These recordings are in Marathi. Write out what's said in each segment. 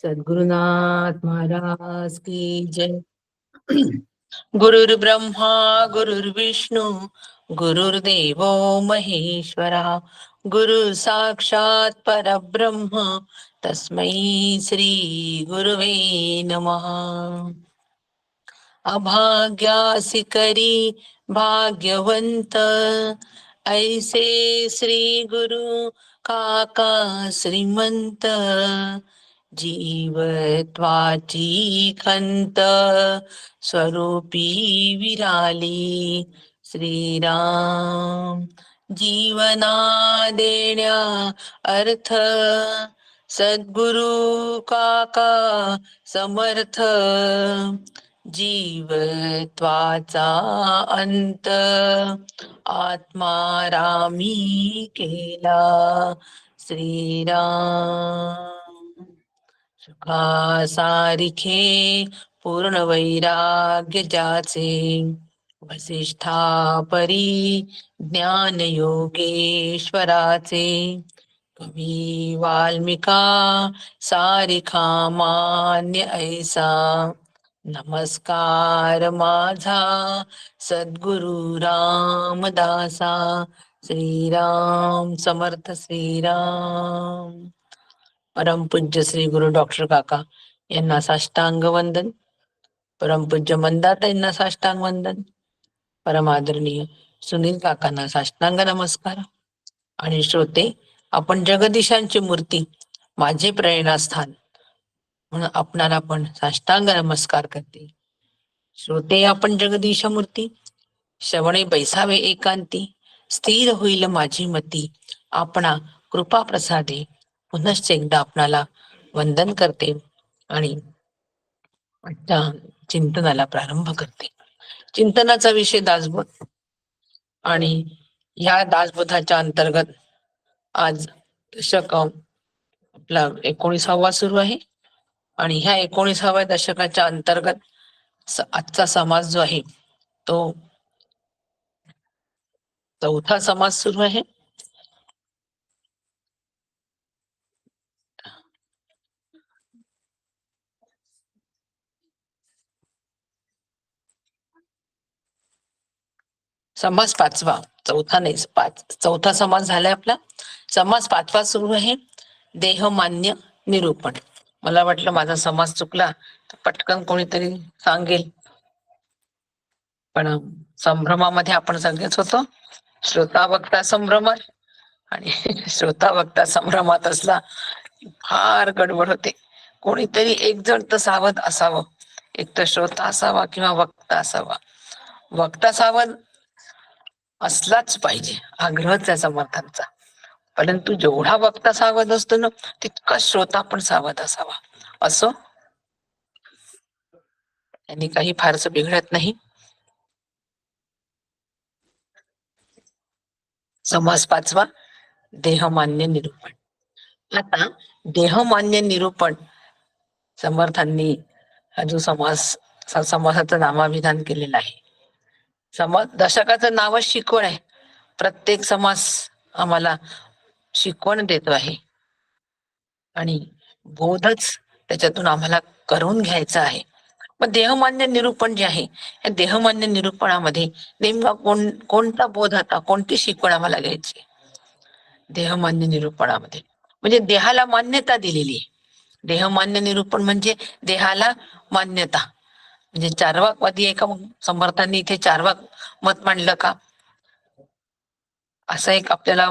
सद्गुरुनाथ महाराज की जय. गुरुर्ब्रह्मा गुरुर्विष्णू गुरुर्देवो महेश्वरा, गुरु साक्षात परब्रह्म तस्मै श्री गुरुवे नमः. अभाग्यासी करी भाग्यवंत, ऐसे श्री गुरु काका श्रीमंत, जीवत्वाची खंत स्वरूपी विराली श्रीराम. जीवना देण्या अर्थ सद्गुरु काका समर्थ, जीवत्वाचा अंत आत्मारामी केला श्रीराम. सुखासारिखे पूर्ण वैराग्य ज्याचे, वसिष्ठा परी ज्ञान योगेश्वराचे, कवी वाल्मिका सारिखा मान्य ऐसा. नमस्कार माझा सद्गुरु रामदासा. श्रीराम समर्थ श्रीराम. परमपूज्य श्री गुरु डॉक्टर काका यांना साष्टांग वंदन. परमपूज्य मंदाता यांना साष्टांग वंदन. परमादरणीय सुनील काकांना साष्टांग नमस्कार. आणि श्रोते, आपण जगदीशांची मूर्ती माझे प्रेरणास्थान म्हणून आपणाला पण साष्टांग नमस्कार करते. श्रोते, आपण जगदीश मूर्ती श्रवणे बैसावे एकांती, स्थिर होईल माझी मती, आपणा कृपा प्रसादे. पुनश्च एकदा आपणाला वंदन करते आणि आजच्या चिंतनाला प्रारंभ करते. चिंतनाचा विषय दासबोध, आणि या दासबोधाच्या अंतर्गत आज दशक आपला 19वा सुरू आहे. आणि ह्या 19व्या दशकाच्या अंतर्गत आजचा समाज जो आहे तो 4था समाज सुरू आहे. समाज 5वा, 4था नाही, 4था समाज झालाय आपला. समाज 5वा सुरू आहे, देहमान्य निरूपण. मला वाटलं माझा समाज चुकला तर पटकन कोणीतरी सांगेल, पण संभ्रमामध्ये आपण सगळेच होतो. श्रोता वक्ता संभ्रमात, आणि श्रोता वक्ता संभ्रमात असला फार गडबड होते. कोणीतरी एक जण तर सावध असावं, एक तर श्रोता असावा किंवा वक्ता असावा. वक्ता सावध असलाच पाहिजे, आग्रहच आहे समर्थांचा. परंतु जेवढा वक्ता सावध असतो ना, तितका श्रोता पण सावध असावा. असो, त्यांनी काही फारस बिघडत नाही. समास 5वा, देहमान्य निरूपण. आता देहमान्य निरूपण समर्थांनी हा जो समासाचं नामाविधान केलेलं आहे. दशकाचं नावच शिकवण आहे. प्रत्येक समास आम्हाला शिकवण देतो आहे आणि बोधच त्याच्यातून आम्हाला करून घ्यायचा आहे. मग देहमान्य निरूपण जे आहे, या देहमान्य निरूपणामध्ये नेमका कोणता बोध आता, कोणती शिकवण आम्हाला घ्यायची? देहमान्य निरूपणामध्ये म्हणजे देहाला मान्यता दिलेली आहे. देहमान्य निरूपण म्हणजे देहाला मान्यता. म्हणजे चार्वाकवादी एका समर्थांनी इथे चार्वाक मत मांडलं का, असं एक आपल्याला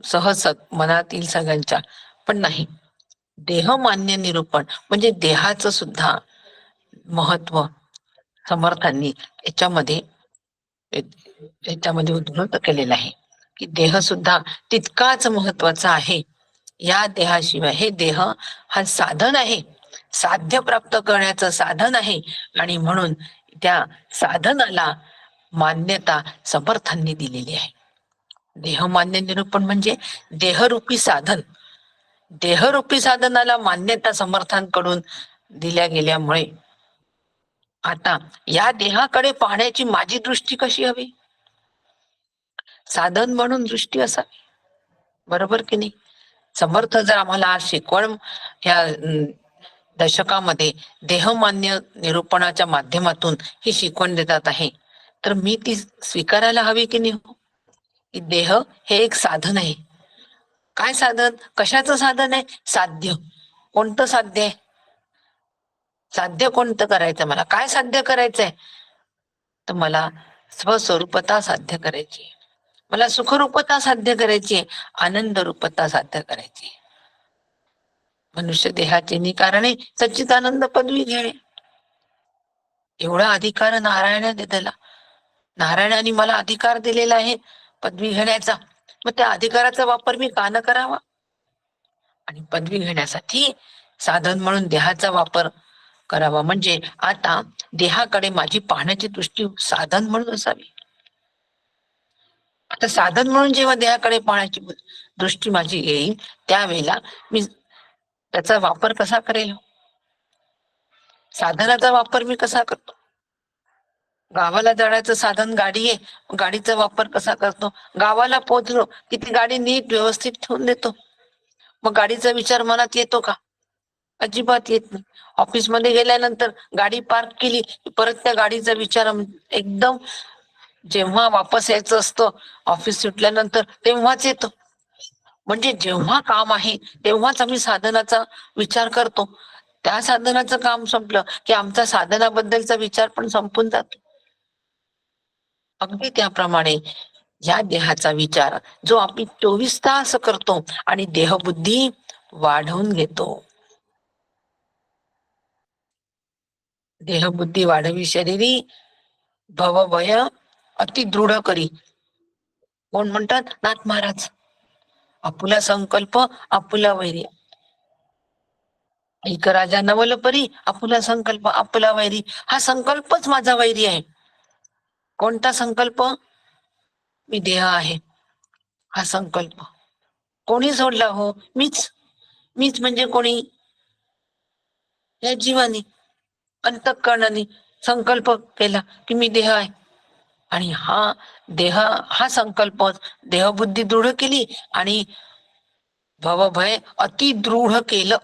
सहज मनात येईल सगळ्यांच्या. पण नाही, देहमान्य निरूपण म्हणजे देहाचं सुद्धा महत्व समर्थांनी याच्यामध्ये उद्धृत केलेलं आहे की देह सुद्धा तितकाच महत्वाचा आहे. या देहाशिवाय, हे देह हा साधन आहे, साध्य प्राप्त करण्याचं साधन आहे, आणि म्हणून त्या साधनाला मान्यता समर्थांनी दिलेली आहे. देहमान्य निरूपण म्हणजे देहरूपी साधन, देहरूपी साधनाला मान्यता समर्थांकडून दिल्या गेल्यामुळे आता या देहाकडे पाहण्याची माझी दृष्टी कशी हवी? साधन म्हणून दृष्टी असावी, बरोबर की नाही? समर्थ जर आम्हाला शिकवण ह्या दशकामध्ये देहमान्य निरूपणाच्या माध्यमातून ही शिकवण देतात आहे, तर मी ती स्वीकारायला हवी की नाही हो? की देह हे एक साधन आहे. काय साधन? कशाचं साधन आहे? साध्य. कोणतं साध्य आहे? साध्य कोणतं करायचं? मला काय साध्य करायचंय? तर मला स्वस्वरूपता साध्य करायची, मला सुखरूपता साध्य करायची, आनंद रूपता साध्य करायची. मनुष्य देहाचे निकारणे सच्चिदानंद पदवी घेणे, एवढा अधिकार नारायणाने दिला. नारायणाने मला अधिकार दिलेला आहे पदवी घेण्याचा, मग त्या अधिकाराचा वापर मी का न करावा? आणि पदवी घेण्यासाठी साधन म्हणून देहाचा वापर करावा. म्हणजे आता देहाकडे माझी पाहण्याची दृष्टी साधन म्हणून असावी. आता साधन म्हणून जेव्हा देहाकडे पाहण्याची दृष्टी माझी येईल, त्यावेळेला मी त्याचा वापर कसा करेल? साधनाचा वापर मी कसा करतो? गावाला जाण्याचं साधन गाडी आहे, गाडीचा वापर कसा करतो? गावाला पोहोचलो की ती गाडी नीट व्यवस्थित ठेवून देतो. मग गाडीचा विचार मनात येतो का? अजिबात येत नाही. ऑफिस मध्ये गेल्यानंतर गाडी पार्क केली परत त्या गाडीचा विचार एकदम जेव्हा वापस यायचं असतं ऑफिस सुटल्यानंतर तेव्हाच येतो. म्हणजे जेव्हा काम आहे तेव्हाच आम्ही साधनाचा विचार करतो. त्या साधनाचं काम संपलं की आमचा साधनाबद्दलचा विचार पण संपून जातो. अगदी त्याप्रमाणे या देहाचा विचार जो आम्ही 24 तास करतो आणि देहबुद्धी वाढवून घेतो. देहबुद्धी वाढवी शरीरी भवभय अति दृढ करी. कोण म्हणतात? नाथ महाराज. आपुला संकल्प आपुला वैरी, ऐक राजा नवल परी, आपुला संकल्प आपुला वैरी. हा संकल्पच माझा वैरी आहे. कोणता संकल्प? मी देह आहे हा संकल्प. कोणी सोडला हो? मीच. मीच म्हणजे कोणी? या जीवानी अंतःकरणाने संकल्प केला की मी देह आहे. आणि हा देह, हा संकल्प देहबुद्धी दृढ केली आणि भवभय अति दृढ केलं.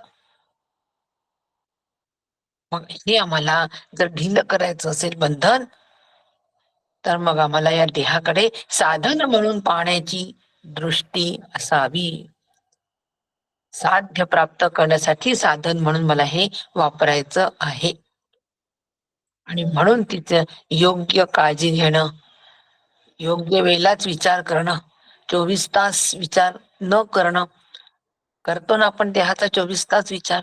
मग हे आम्हाला जर ढिल करायचं असेल बंधन, तर मग आम्हाला या देहाकडे साधन म्हणून पाहण्याची दृष्टी असावी. साध्य प्राप्त करण्यासाठी साधन म्हणून मला हे वापरायचं आहे. आणि म्हणून तिचं योग्य काळजी घेणं, योग्य वेळेलाच विचार करणं, 24 तास विचार न करणं. करतो ना आपण देहाचा 24 तास विचार.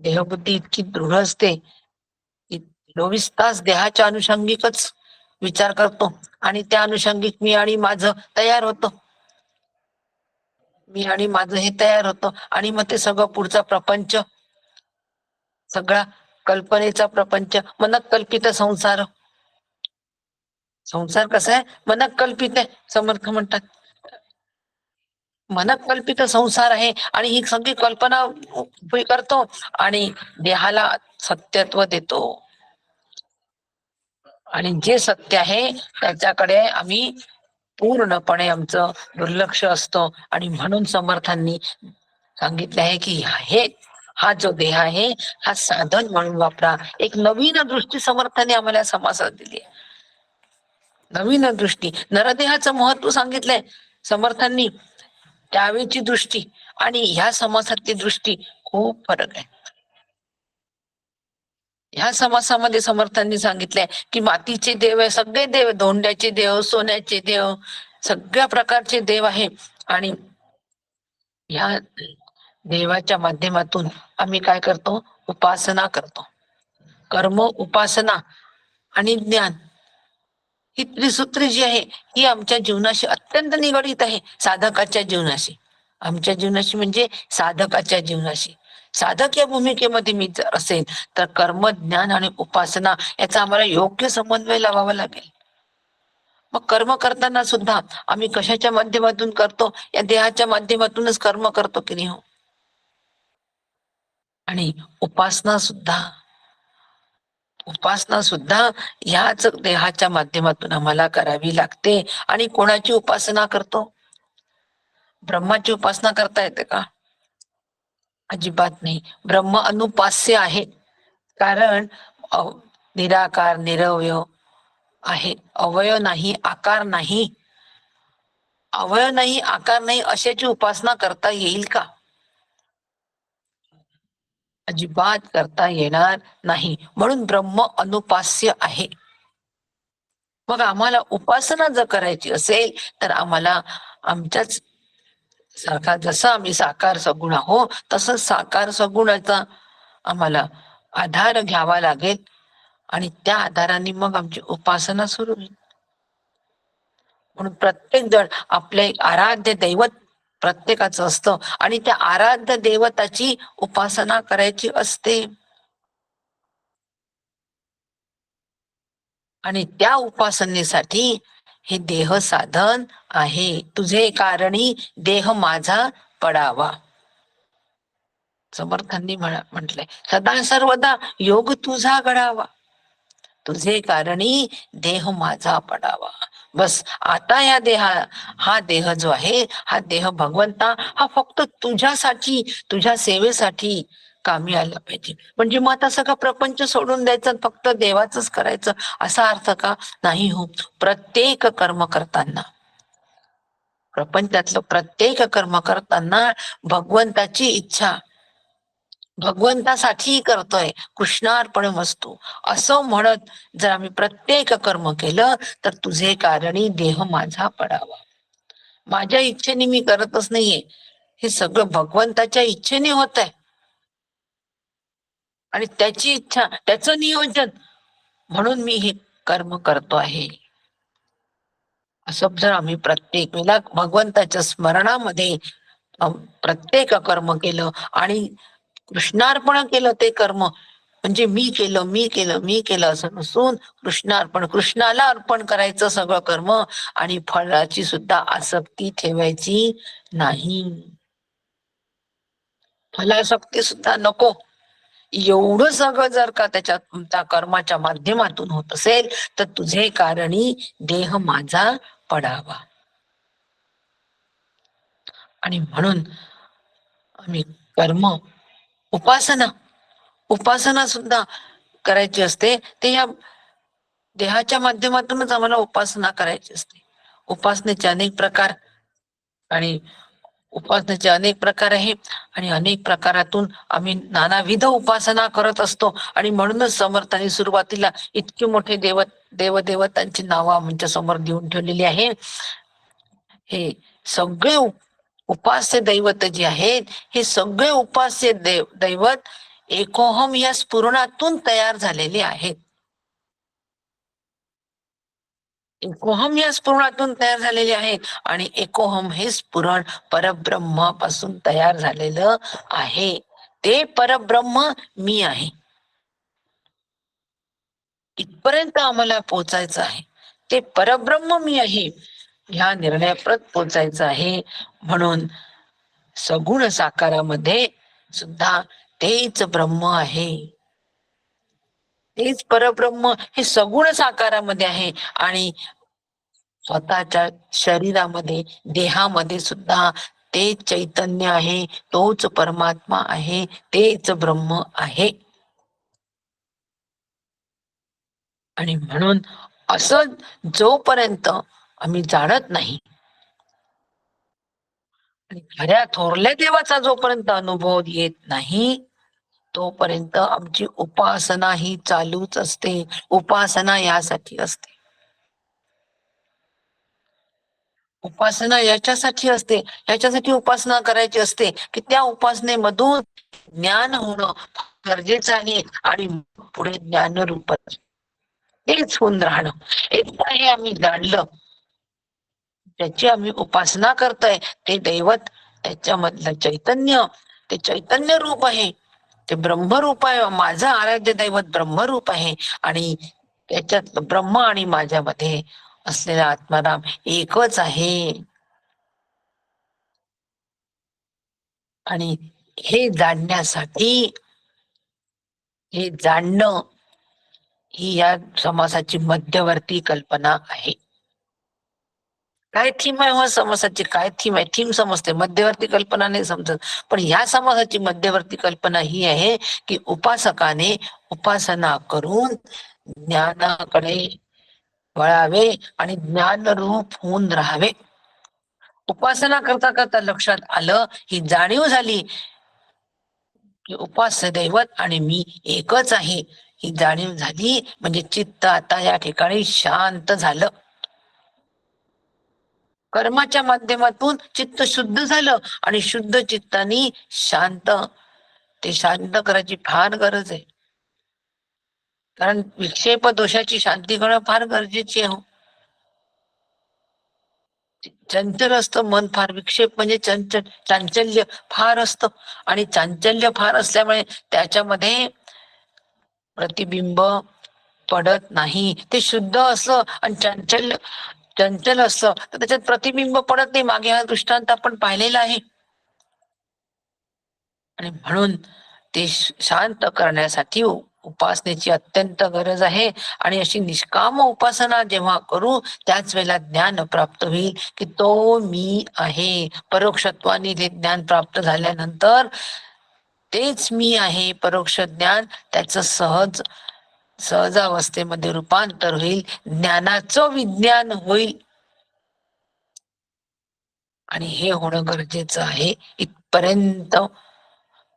देहबुद्धी इतकी दृढ असते की 24 तास देहाच्या अनुषंगिकच विचार करतो आणि त्या अनुषंगिक मी आणि माझं तयार होतं. मी आणि माझं हे तयार होतं आणि मग ते सगळं पुढचा प्रपंच, सगळा कल्पनेचा प्रपंच, मनात कल्पित संसार. संसार कसा आहे? मनात कल्पित आहे. समर्थ म्हणतात मनात कल्पित संसार आहे आणि ही सगळी कल्पना उभी करतो आणि देहाला सत्यत्व देतो. आणि जे सत्य आहे त्याच्याकडे आम्ही पूर्णपणे आमचं दुर्लक्ष असतं. आणि म्हणून समर्थांनी सांगितले आहे की हा जो देह आहे हा साधन म्हणून वापरा. एक नवीन दृष्टी समर्थाने आम्हाला समासात दिली आहे. नवीन दृष्टी, नरदेहाचं महत्व सांगितलंय समर्थांनी, त्यावेळची दृष्टी आणि ह्या समासातली दृष्टी खूप फरक आहे. ह्या समासामध्ये समर्थांनी सांगितलंय की मातीचे देव आहे, सगळे देव, धोंड्याचे देव, सोन्याचे देव, सगळ्या प्रकारचे देव आहे. आणि ह्या देवाच्या माध्यमातून आम्ही काय करतो? उपासना करतो. कर्म, उपासना आणि ज्ञान ही त्रिसूत्री जी आहे ही आमच्या जीवनाशी अत्यंत निगडीत आहे. साधकाच्या जीवनाशी, आमच्या जीवनाशी म्हणजे साधकाच्या जीवनाशी. साधक या भूमिकेमध्ये मी जर असेल तर कर्म, ज्ञान आणि उपासना याचा आम्हाला योग्य समन्वय लावावा लागेल. मग कर्म करताना सुद्धा आम्ही कशाच्या माध्यमातून करतो? या देहाच्या माध्यमातूनच कर्म करतो की नाही हो? आणि उपासना सुद्धा, उपासना सुद्धा ह्याच देहाच्या माध्यमातून आम्हाला करावी लागते. आणि कोणाची उपासना करतो? ब्रह्माची उपासना करता येते का? अजिबात नाही. ब्रह्म अनुपास्य आहे, कारण निराकार निरवय आहे. अवयव नाही, आकार नाही. अवयव नाही, आकार नाही अशाची उपासना करता येईल का? अजिबात करता येणार नाही. म्हणून ब्रह्म अनुपास्य आहे. मग आम्हाला उपासना जर करायची असेल तर आम्हाला आमच्याच सारखा, जसं आम्ही साकार सगुण आहो तसं साकार सगुणाचा आम्हाला आधार घ्यावा लागेल आणि त्या आधाराने मग आमची उपासना सुरू होईल. म्हणून प्रत्येक जण आपले आराध्य दैवत प्रत्येकाचं असतं आणि त्या आराध्य दैवताची उपासना करायची असते. आणि त्या उपासनेसाठी हे देह साधन आहे. तुझे कारणी देह माझा पडावा. समर्थांनी म्हटलंय, सदा सर्वदा योग तुझा घडावा, तुझे कारणी देह माझा पडावा. बस आता या हा देह जो आहे, हा देह भगवंता हा फक्त तुझ्यासाठी, तुझ्या सेवेसाठी कामी आला पाहिजे. म्हणजे मग आता सगळं प्रपंच सोडून द्यायचं, फक्त देवाचंच करायचं असा अर्थ का? नाही हो. प्रत्येक कर्म करताना, प्रपंचातलं प्रत्येक कर्म करताना भगवंताची इच्छा, भगवंतासाठी करतोय, कृष्णार्पण वस्तू असं म्हणत जर आम्ही प्रत्येक कर्म केलं तर तुझे कारणी देह माझा पडावा. माझ्या इच्छेने मी करतच नाहीये, हे सगळं भगवंताच्या इच्छेने होत आहे आणि त्याची इच्छा, त्याचं नियोजन, म्हणून मी हे कर्म करतो आहे. असं जर आम्ही प्रत्येक वेळेला भगवंताच्या स्मरणामध्ये प्रत्येक कर्म केलं आणि कृष्णार्पण केलं ते कर्म, म्हणजे मी केलं मी केलं मी केलं असं नसून कृष्णार्पण, कृष्णाला अर्पण करायचं सगळं कर्म आणि फळाची सुद्धा आसक्ती ठेवायची नाही. फलासक्ती सुद्धा नको. एवढं सगळं जर का त्याच्यात त्या कर्माच्या माध्यमातून होत असेल तर तुझे कारणी देह माझा पडावा. आणि म्हणून आम्ही कर्म, उपासना, उपासना सुद्धा करायची असते ते या देहाच्या माध्यमातूनच आम्हाला उपासना करायची असते. उपासनेचे अनेक प्रकार आणि उपासनेचे अनेक प्रकार आहे आणि अनेक प्रकारातून आम्ही नानाविध उपासना करत असतो. आणि म्हणूनच समर्थांनी सुरुवातीला इतके मोठे देवदेवतांची नावं आमच्या समोर देऊन ठेवलेली आहे. हे सगळे उपास्य दैवत जे आहेत, हे सगळे उपास्य दैवत एकोहम या स्फुरणातून तयार झालेले आहेत. एकोहम या स्फुरणातून तयार झालेले आहेत आणि एकोहम हे स्फुरण परब्रह्मापासून तयार झालेलं आहे. ते परब्रह्म मी आहे, इथपर्यंत आम्हाला पोचायचं आहे. ते परब्रह्म मी आहे ह्या निर्णयाप्रत पोचायचं आहे. म्हणून सगुण साकारामध्ये सुद्धा तेच ब्रह्म आहे, तेच परब्रह्म हे सगुण साकारामध्ये आहे. आणि स्वतःच्या शरीरामध्ये, देहामध्ये सुद्धा तेच चैतन्य आहे, तोच परमात्मा आहे, तेच ब्रह्म आहे. आणि म्हणून असं जोपर्यंत आम्ही जाणत नाही आणि खऱ्या थोरल्या देवाचा जोपर्यंत अनुभव येत नाही तोपर्यंत आमची उपासना ही चालूच असते. उपासना यासाठी असते, उपासना याच्यासाठी असते, याच्यासाठी उपासना करायची असते की त्या उपासनेमधून ज्ञान होणं गरजेचं आहे आणि पुढे ज्ञानरूप तेच होऊन राहणं. एकदा हे आम्ही जाणलं, त्याची आम्ही उपासना करतोय, ते दैवत त्याच्यामधलं चैतन्य, ते चैतन्य रूप आहे, ते ब्रह्मरूप आहे. माझं आराध्य दैवत ब्रह्मरूप आहे आणि त्याच्यात ब्रह्म आणि माझ्यामध्ये असलेला आत्माराम एकच आहे. आणि हे जाणण्यासाठी, हे जाणणं ही या समासाची मध्यवर्ती कल्पना आहे. काय थीम आहे हो समासाची, काय थीम आहे? थीम समजते, मध्यवर्ती कल्पना नाही समजत. पण ह्या समासाची मध्यवर्ती कल्पना ही आहे की उपासकाने उपासना करून ज्ञानाकडे वळावे आणि ज्ञानरूप होऊन राहावे. उपासना करता करता लक्षात आलं, ही जाणीव झाली की उपास्य दैवत आणि मी एकच आहे, ही जाणीव झाली म्हणजे चित्त आता या ठिकाणी शांत झालं. कर्माच्या माध्यमातून चित्त शुद्ध झालं आणि शुद्ध चित्तानी शांत, ते शांत करायची फार गरज आहे. कारण विक्षेप दोषाची शांती करणं फार गरजेची आहे. चंचल असतं मन फार, विक्षेप म्हणजे चंचल, चांचल्य फार असतं आणि चांचल्य फार असल्यामुळे त्याच्यामध्ये प्रतिबिंब पडत नाही. ते शुद्ध असं आणि चंचल चंचल असं तर त्याच्यात प्रतिबिंब पडत नाही. मागे हा दृष्टांत आपण पाहिलेला आहे. आणि म्हणून ते शांत करण्यासाठी उपासनेची अत्यंत गरज आहे. आणि अशी निष्काम उपासना जेव्हा करू त्याच वेळेला ज्ञान प्राप्त होईल की तो मी आहे. परोक्षत्वाने ते ज्ञान प्राप्त झाल्यानंतर तेच मी आहे परोक्ष ज्ञान, त्याच सहजावस्थेमध्ये रूपांतर होईल, ज्ञानाचं विज्ञान होईल. आणि हे होणं गरजेचं आहे इथपर्यंत.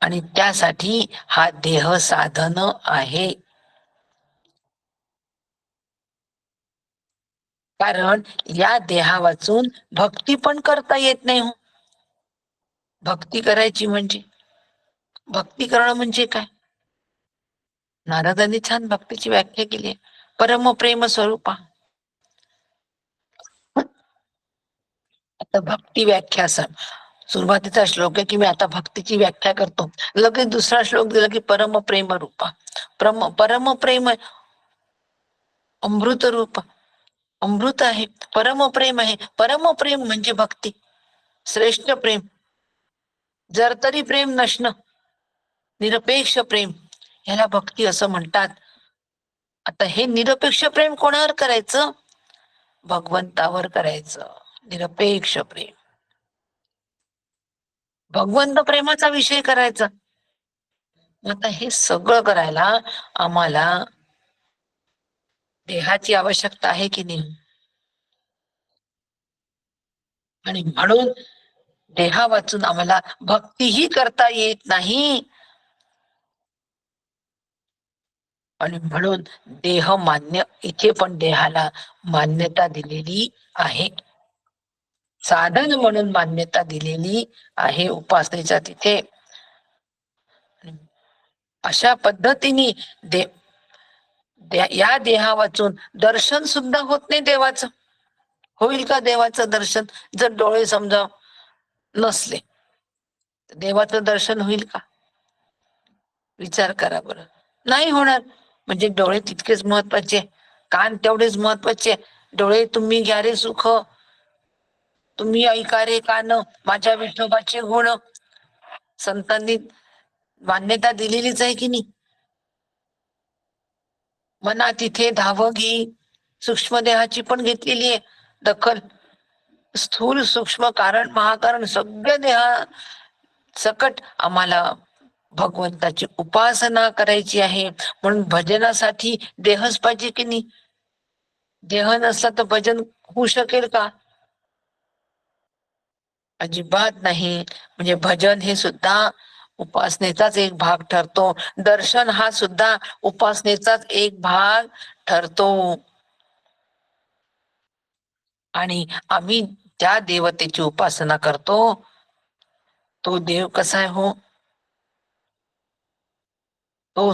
आणि त्यासाठी हा देह साधन आहे. कारण या देहा वाचून भक्ती पण करता येत नाही हो. भक्ती करायची म्हणजे, भक्ती करणं म्हणजे काय? नारदांनी छान भक्तीची व्याख्या केली आहे. परमप्रेम स्वरूपा. आता भक्ती व्याख्या सुरुवातीचा श्लोक आहे की मी आता भक्तीची व्याख्या करतो. लगेच दुसरा श्लोक दिला की परमप्रेम रूपा. परमप्रेम अमृत रूप, अमृत आहे, परमप्रेम आहे. परमप्रेम म्हणजे भक्ती, श्रेष्ठ प्रेम. जर तरी प्रेम नसणं, निरपेक्ष प्रेम, ह्याला भक्ती असं म्हणतात. आता हे निरपेक्ष प्रेम कोणावर करायचं? भगवंतावर करायचं. निरपेक्ष प्रेम, भगवंत प्रेमाचा विषय करायचा. आता हे सगळं करायला आम्हाला देहाची आवश्यकता आहे की नाही? आणि म्हणून देहा वाचून आम्हाला भक्तीही करता येत नाही. आणि म्हणून देह मान्य, इथे पण देहाला मान्यता दिलेली आहे, साधन म्हणून मान्यता दिलेली आहे उपासनेच्या तिथे. अशा पद्धतीने या देहा वाचून दर्शन सुद्धा होत नाही देवाचं. होईल का देवाचं दर्शन? जर डोळे समजा नसले देवाचं दर्शन होईल का? विचार करा बरं. नाही होणार. म्हणजे डोळे तितकेच महत्वाचे, कान तेवढेच महत्वाचे. डोळे तुम्ही घ्या रे सुख, तुम्ही ऐका रे कान माझ्या विठोबाचे गुण, संतांनी मान्यता दिलेलीच आहे की नाही? मना तिथे धावगी, सूक्ष्म देहाची पण घेतलेली आहे दखल. स्थूल सूक्ष्म कारण महाकारण सगळ्या देहा सकट आम्हाला भगवंताची उपासना करायची आहे. म्हणून भजनासाठी देहच पाहिजे की नाही? देह नसला तर भजन होऊ शकेल का? अजिबात नाही. म्हणजे भजन हे सुद्धा उपासनेचाच एक भाग ठरतो. दर्शन हा सुद्धा उपासनेचाच एक भाग ठरतो. आणि आम्ही त्या देवतेची उपासना करतो. तो देव कसा आहे हो? तो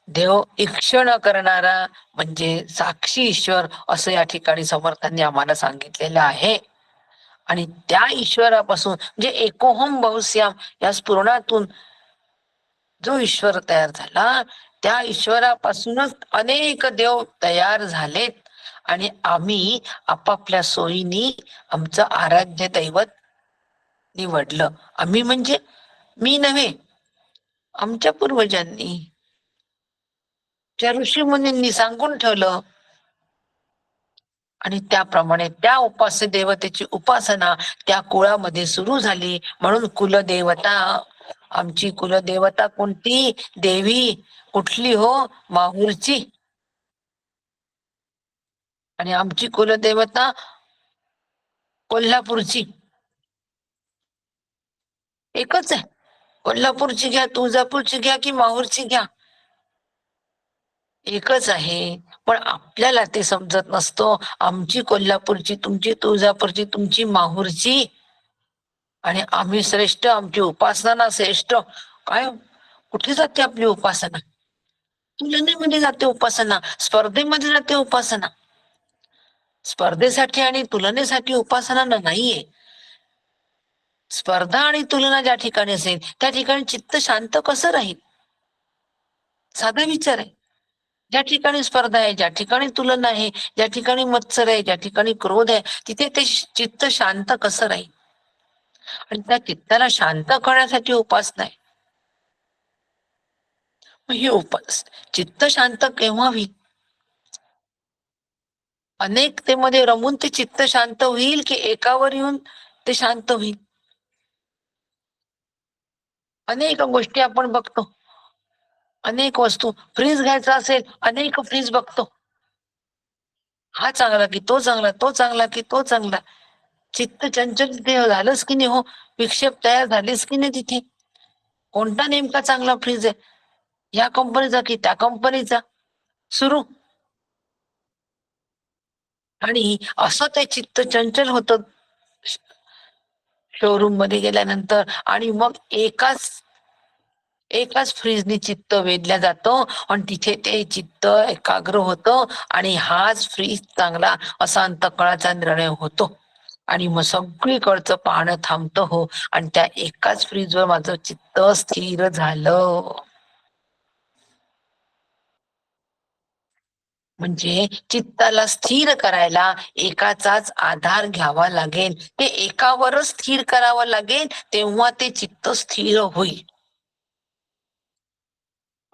देव इक्षण करणारा म्हणजे साक्षी ईश्वर असं या ठिकाणी समर्थांनी आम्हाला सांगितलेलं आहे. आणि त्या ईश्वरापासून म्हणजे एकोहम बहुश्याम या स्फुरणातून जो ईश्वर तयार झाला त्या ईश्वरापासूनच अनेक देव तयार झालेत. आणि आम्ही आपापल्या सोयीनी आमचं आराध्य दैवत निवडलं. आम्ही म्हणजे मी नव्हे, आमच्या पूर्वजांनी, त्या ऋषी मुनींनी सांगून ठेवलं. आणि त्याप्रमाणे त्या उपास्य देवतेची उपासना त्या कुळामध्ये सुरू झाली. म्हणून कुलदेवता, आमची कुलदेवता कोणती? देवी कुठली हो? माहूरची. आणि आमची कुलदेवता कोल्हापूरची. एकच आहे. कोल्हापूरची घ्या, तुळजापूरची घ्या की माहूरची घ्या, एकच आहे. पण आपल्याला ते समजत नसतो. आमची कोल्हापूरची, तुमची तुळजापूरची, तुमची माहूरची, आणि आम्ही श्रेष्ठ, आमची उपासना श्रेष्ठ. काय, कुठे जाते आपली उपासना? तुलनेमध्ये जाते उपासना, स्पर्धेमध्ये जाते उपासना. स्पर्धेसाठी आणि तुलनेसाठी उपासना नाहीये. स्पर्धा आणि तुलना ज्या ठिकाणी असेल त्या ठिकाणी चित्त शांत कसं राहील? साधा विचार आहे. ज्या ठिकाणी स्पर्धा आहे, ज्या ठिकाणी तुलना आहे, ज्या ठिकाणी मत्सर आहे, ज्या ठिकाणी क्रोध आहे, तिथे ते चित्त शांत कसं राहील? आणि त्या चित्ताला शांत करण्यासाठी उपासना आहे. मग ही चित्त शांत केव्हा होईल? अनेकतेमध्ये रमून ते चित्त शांत होईल की एकावर येऊन ते शांत होईल? अनेक गोष्टी आपण बघतो, अनेक वस्तू. फ्रीज घ्यायचा असेल, अनेक फ्रीज बघतो. हा चांगला की तो चांगला, तो चांगला की तो चांगला. चित्त चंचल ते झालंच की नाही हो? विक्षेप तयार झालेच की नाही तिथे? कोणता नेमका चांगला फ्रीज आहे? या कंपनीचा की त्या कंपनीचा? सुरू. आणि असं ते चित्त चंचल होतं शोरूम मध्ये गेल्यानंतर. आणि मग एकाच एकाच फ्रीजनी चित्त वेधल्या जातो आणि तिथे ते चित्त एकाग्र होतं आणि हाच फ्रीज चांगला असा अंतःकरणाचा निर्णय होतो. आणि मग सगळीकडचं पाहणं थांबतं हो. आणि त्या एकाच फ्रीजवर माझं चित्त स्थिर झालं. म्हणजे चित्ताला स्थिर करायला एकाचाच आधार घ्यावा लागेल. ते एकावरच स्थिर करावं लागेल, तेव्हा ते चित्त स्थिर होईल.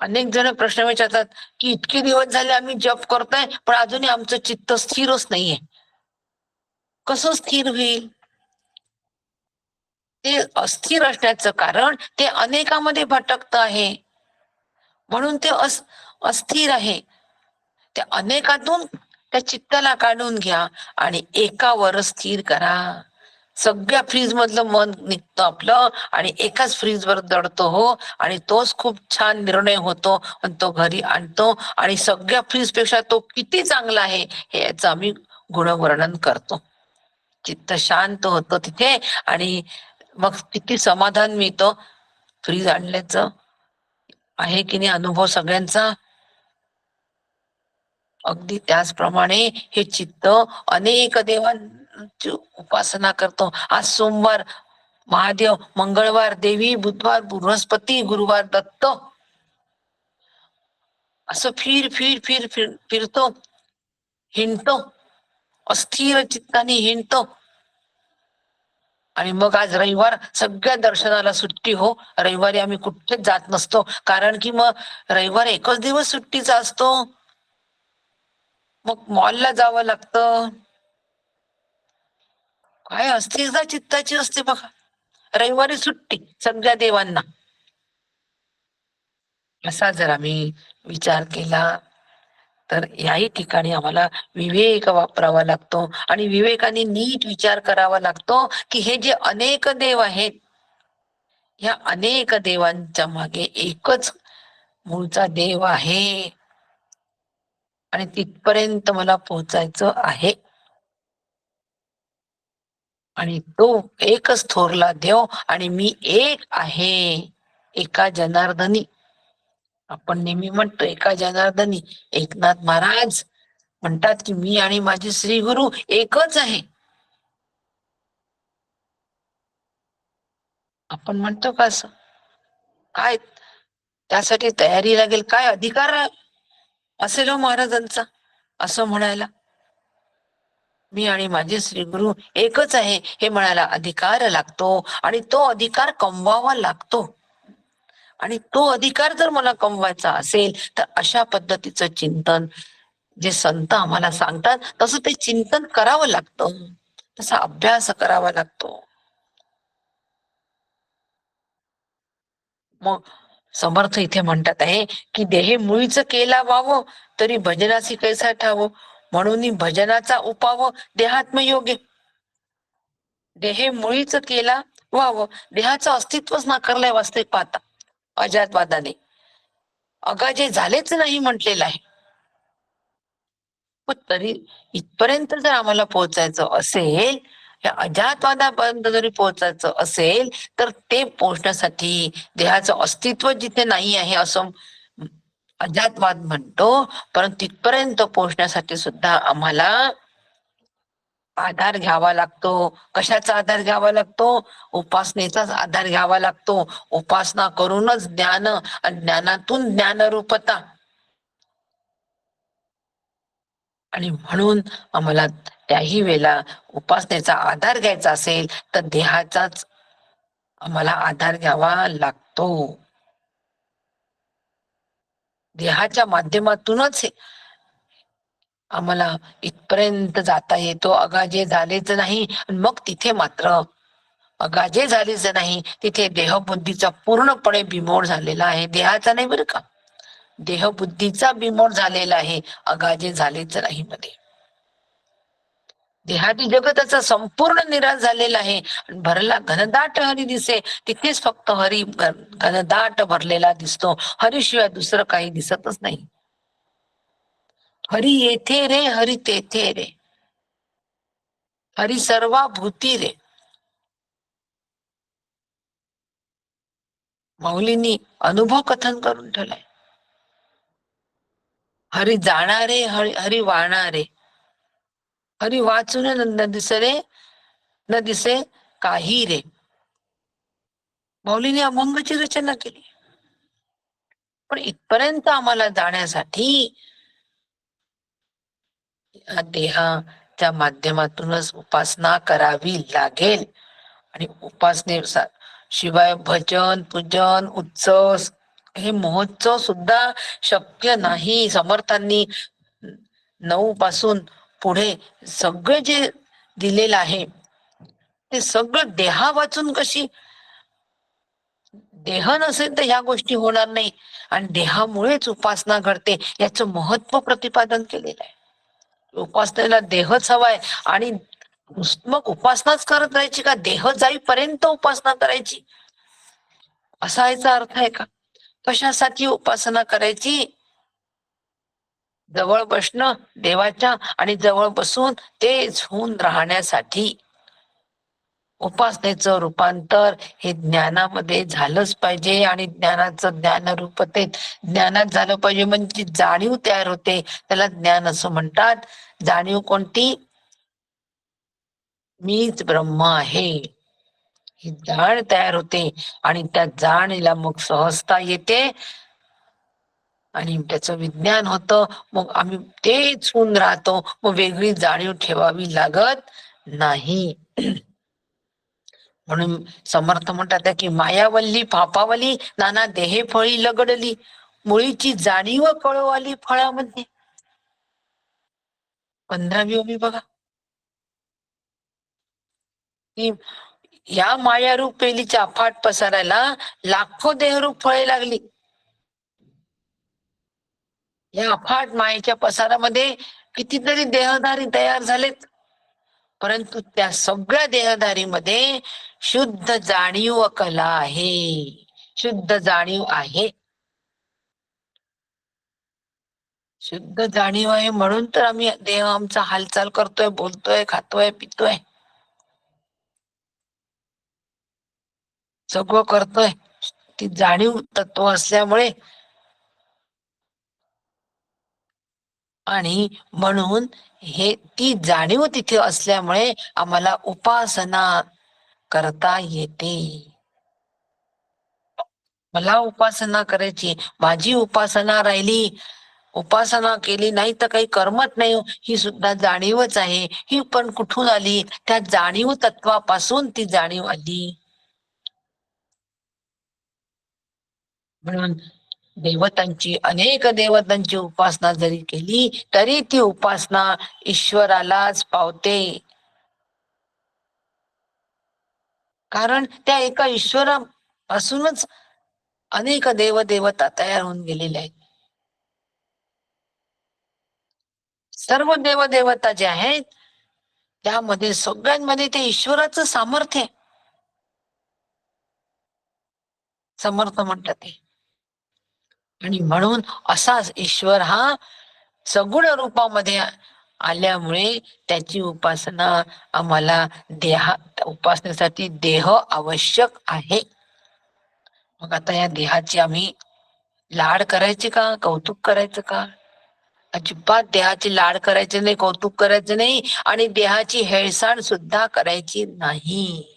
अनेक जण प्रश्न विचारतात की इतके दिवस झाले आम्ही जप करतोय पण अजूनही आमचं चित्त स्थिरच नाहीये. कसं स्थिर होईल? ते अस्थिर असण्याचं कारण ते अनेकामध्ये भटकत आहे, म्हणून ते अस्थिर आहे. त्या अनेकातून त्या चित्ताला काढून घ्या आणि एकावर स्थिर करा. सगळ्या फ्रीज मधलं मन निघतं आपलं आणि एकाच फ्रीज वर दडतो हो. आणि तोच खूप छान निर्णय होतो आणि तो घरी आणतो आणि सगळ्या फ्रीज पेक्षा तो किती चांगला आहे हे याचं आम्ही गुणवर्णन करतो. चित्त शांत होतं तिथे आणि मग किती समाधान मिळतं. फ्रीज आणल्याचं आहे की नाही अनुभव सगळ्यांचा? अगदी त्याचप्रमाणे हे चित्त अनेक देवांची उपासना करतो. आज सोमवार महादेव, मंगळवार देवी, बुधवार बृहस्पती, गुरुवार दत्त, असं फिर फिर फिर फिर फिरतो, हिंडतो, अस्थिर चित्ताने हिंडतो. आणि मग आज रविवार, सगळ्या दर्शनाला सुट्टी हो. रविवारी आम्ही कुठेच जात नसतो, कारण की मग रविवार एकच दिवस सुट्टीचा असतो. मग मॉलला जावं लागतं. काय अस्थिरता चित्ताची असते बघा. रविवारी सुट्टी सगळ्या देवांना. असा जर आम्ही विचार केला तर याही ठिकाणी आम्हाला विवेक वापरावा लागतो आणि विवेकाने नीट विचार करावा लागतो की हे जे अनेक देव आहेत, या अनेक देवांच्या मागे एकच मूळचा देव आहे आणि तिथपर्यंत मला पोहोचायचं आहे. आणि तो एकच थोरला देव आणि मी एक आहे, एका जनार्दनी. आपण नेहमी म्हणतो एका जनार्दनी. एकनाथ महाराज म्हणतात की मी आणि माझे श्री गुरु एकच आहे. आपण म्हणतो का असं? काय त्यासाठी तयारी लागेल? काय अधिकार असेल हो महाराजांचा असं म्हणायला? मी आणि माझे श्री गुरु एकच आहे हे म्हणायला अधिकार लागतो आणि तो अधिकार कमवावा लागतो. आणि तो अधिकार जर मला कमवायचा असेल तर अशा पद्धतीचं चिंतन जे संत आम्हाला सांगतात तसं ते चिंतन करावं लागतं, तसा अभ्यास करावा लागतो. मग समर्थ इथे म्हणतात आहे की देहे मुळीच केला वाव, तरी भजनाची कैसा ठाव, म्हणून भजनाचा उपाव देहात्मयोगे. देहे मुळीच केला वाव, देहाचं अस्तित्वच नाकारलंय वास्तविक पाहता अजातवादाने. अगाजे झालेच नाही म्हटलेलं आहे. पण तरी इथपर्यंत जर आम्हाला पोहोचायचं असेल, या अजातवादापर्यंत जरी पोहोचायचं असेल, तर ते पोहोचण्यासाठी देहाचं अस्तित्व जिथे नाही आहे असं अजातवाद म्हणतो, परंतु तिथपर्यंत पोहोचण्यासाठी सुद्धा आम्हाला आधार घ्यावा लागतो. कशाचा आधार घ्यावा लागतो? उपासनेचाच आधार घ्यावा लागतो. उपासना करूनच ज्ञान आणि ज्ञानातून ज्ञानरूपता. आणि म्हणून आम्हाला त्याही वेळेला उपासनेचा आधार घ्यायचा असेल तर देहाचाच आम्हाला आधार घ्यावा लागतो. देहाच्या माध्यमातूनच आम्हाला इथपर्यंत जाता येतो. अगाजे झालेच नाही. मग तिथे मात्र अगाजे झालेच नाही, तिथे देहबुद्धीचा पूर्णपणे बिमोड झालेला आहे. देहाचा नाही बरं का, देहबुद्धीचा बिमोड झालेला आहे. अगाजे झालेच नाही मध्ये देहादी जगताचा संपूर्ण निराश झालेला आहे. भरला घनदाट हरी दिसे, तिथेच फक्त हरी घनदाट भरलेला दिसतो. हरीशिवाय दुसरं काही दिसतच नाही. हरी येथे रे, हरी तेथे रे, हरी सर्वा भूती रे. माऊलींनी अनुभव कथन करून ठेवलाय. हरी जाणारे, हरी वाहणारे, हरी वाचून न दिसरे, न दिसे काही रे. माऊलीने अभंगाची रचना केली. पण इथपर्यंत आम्हाला जाण्यासाठी देहाच्या माध्यमातूनच उपासना करावी लागेल. आणि उपासनेनुसार शिवाय भजन, पूजन, उत्सव, हे महोत्सव सुद्धा शक्य नाही. समर्थांनी 9 पासून पुढे सगळे जे दिलेलं आहे ते सगळं देहा वाचून कशी, देह नसेल तर ह्या गोष्टी होणार नाही. आणि देहामुळेच उपासना घडते याचं महत्व प्रतिपादन केलेलं आहे. उपासनेला देहच हवाय. आणि मग उपासनाच करत राहायची का, देह जाईपर्यंत उपासना करायची असा याचा अर्थ आहे का? कशासाठी उपासना करायची? जवळ बसणं देवाच्या आणि जवळ बसून तेच होऊन राहण्यासाठी. उपासनेचं रूपांतर हे ज्ञानामध्ये झालंच पाहिजे. आणि ज्ञानाचं ज्ञानरूपतेत ज्ञानात झालं पाहिजे. म्हणजे जाणीव तयार होते, त्याला ज्ञान असं म्हणतात. जाणीव कोणती? मीच ब्रह्म आहे ही जाण तयार होते. आणि त्या जाणीला मग सहजता येते आणि त्याचं विज्ञान होतं. मग आम्ही तेच होऊन राहतो. मग वेगळी जाणीव ठेवावी लागत नाही. म्हणून समर्थ म्हणतात की मायावल्ली पापावली नाना देहे फळी लगडली, मुळीची जाणीव कळवाली फळामध्ये. 15वी ओवी बघा. की या मायारूप पेलीच्या अफाट पसारायला लाखो देहरूप फळे लागली. या अफाट मायेच्या पसारामध्ये कितीतरी देहधारी तयार झालेत, परंतु त्या सगळ्या देहधारीमध्ये शुद्ध जाणीव कला आहे. शुद्ध जाणीव आहे. शुद्ध जाणीव आहे म्हणून तर आम्ही देह आमचा हालचाल करतोय, बोलतोय, खातोय, पितोय, सगळं करतोय. ती जाणीव तत्व असल्यामुळे. आणि म्हणून हे ती जाणीव तिथे असल्यामुळे आम्हाला उपासना करता येते. मला उपासना करायची, माझी उपासना राहिली, उपासना केली नाही तर काही कर्मच नाही, ही सुद्धा जाणीवच आहे. ही पण कुठून आली? त्या जाणीव तत्वापासून ती जाणीव आली. म्हणून देवतांची, अनेक देवतांची उपासना जरी केली तरी ती उपासना ईश्वरालाच पावते. कारण त्या एका ईश्वरापासूनच अनेक देवदेवता तयार होऊन गेलेल्या आहेत. सर्व देवदेवता जे आहेत त्यामध्ये सगळ्यांमध्ये ते ईश्वराचं सामर्थ्य आहे. समर्थ म्हणतात ते. आणि म्हणून असाच ईश्वर हा सगुण रूपामध्ये आल्यामुळे त्याची उपासना आम्हाला उपासनेसाठी देह आवश्यक आहे. मग आता या देहाची आम्ही लाड करायचे का, कौतुक करायचं का? अजिबात देहाची लाड करायचे नाही, कौतुक करायचं नाही आणि देहाची हेळसांड सुद्धा करायची नाही.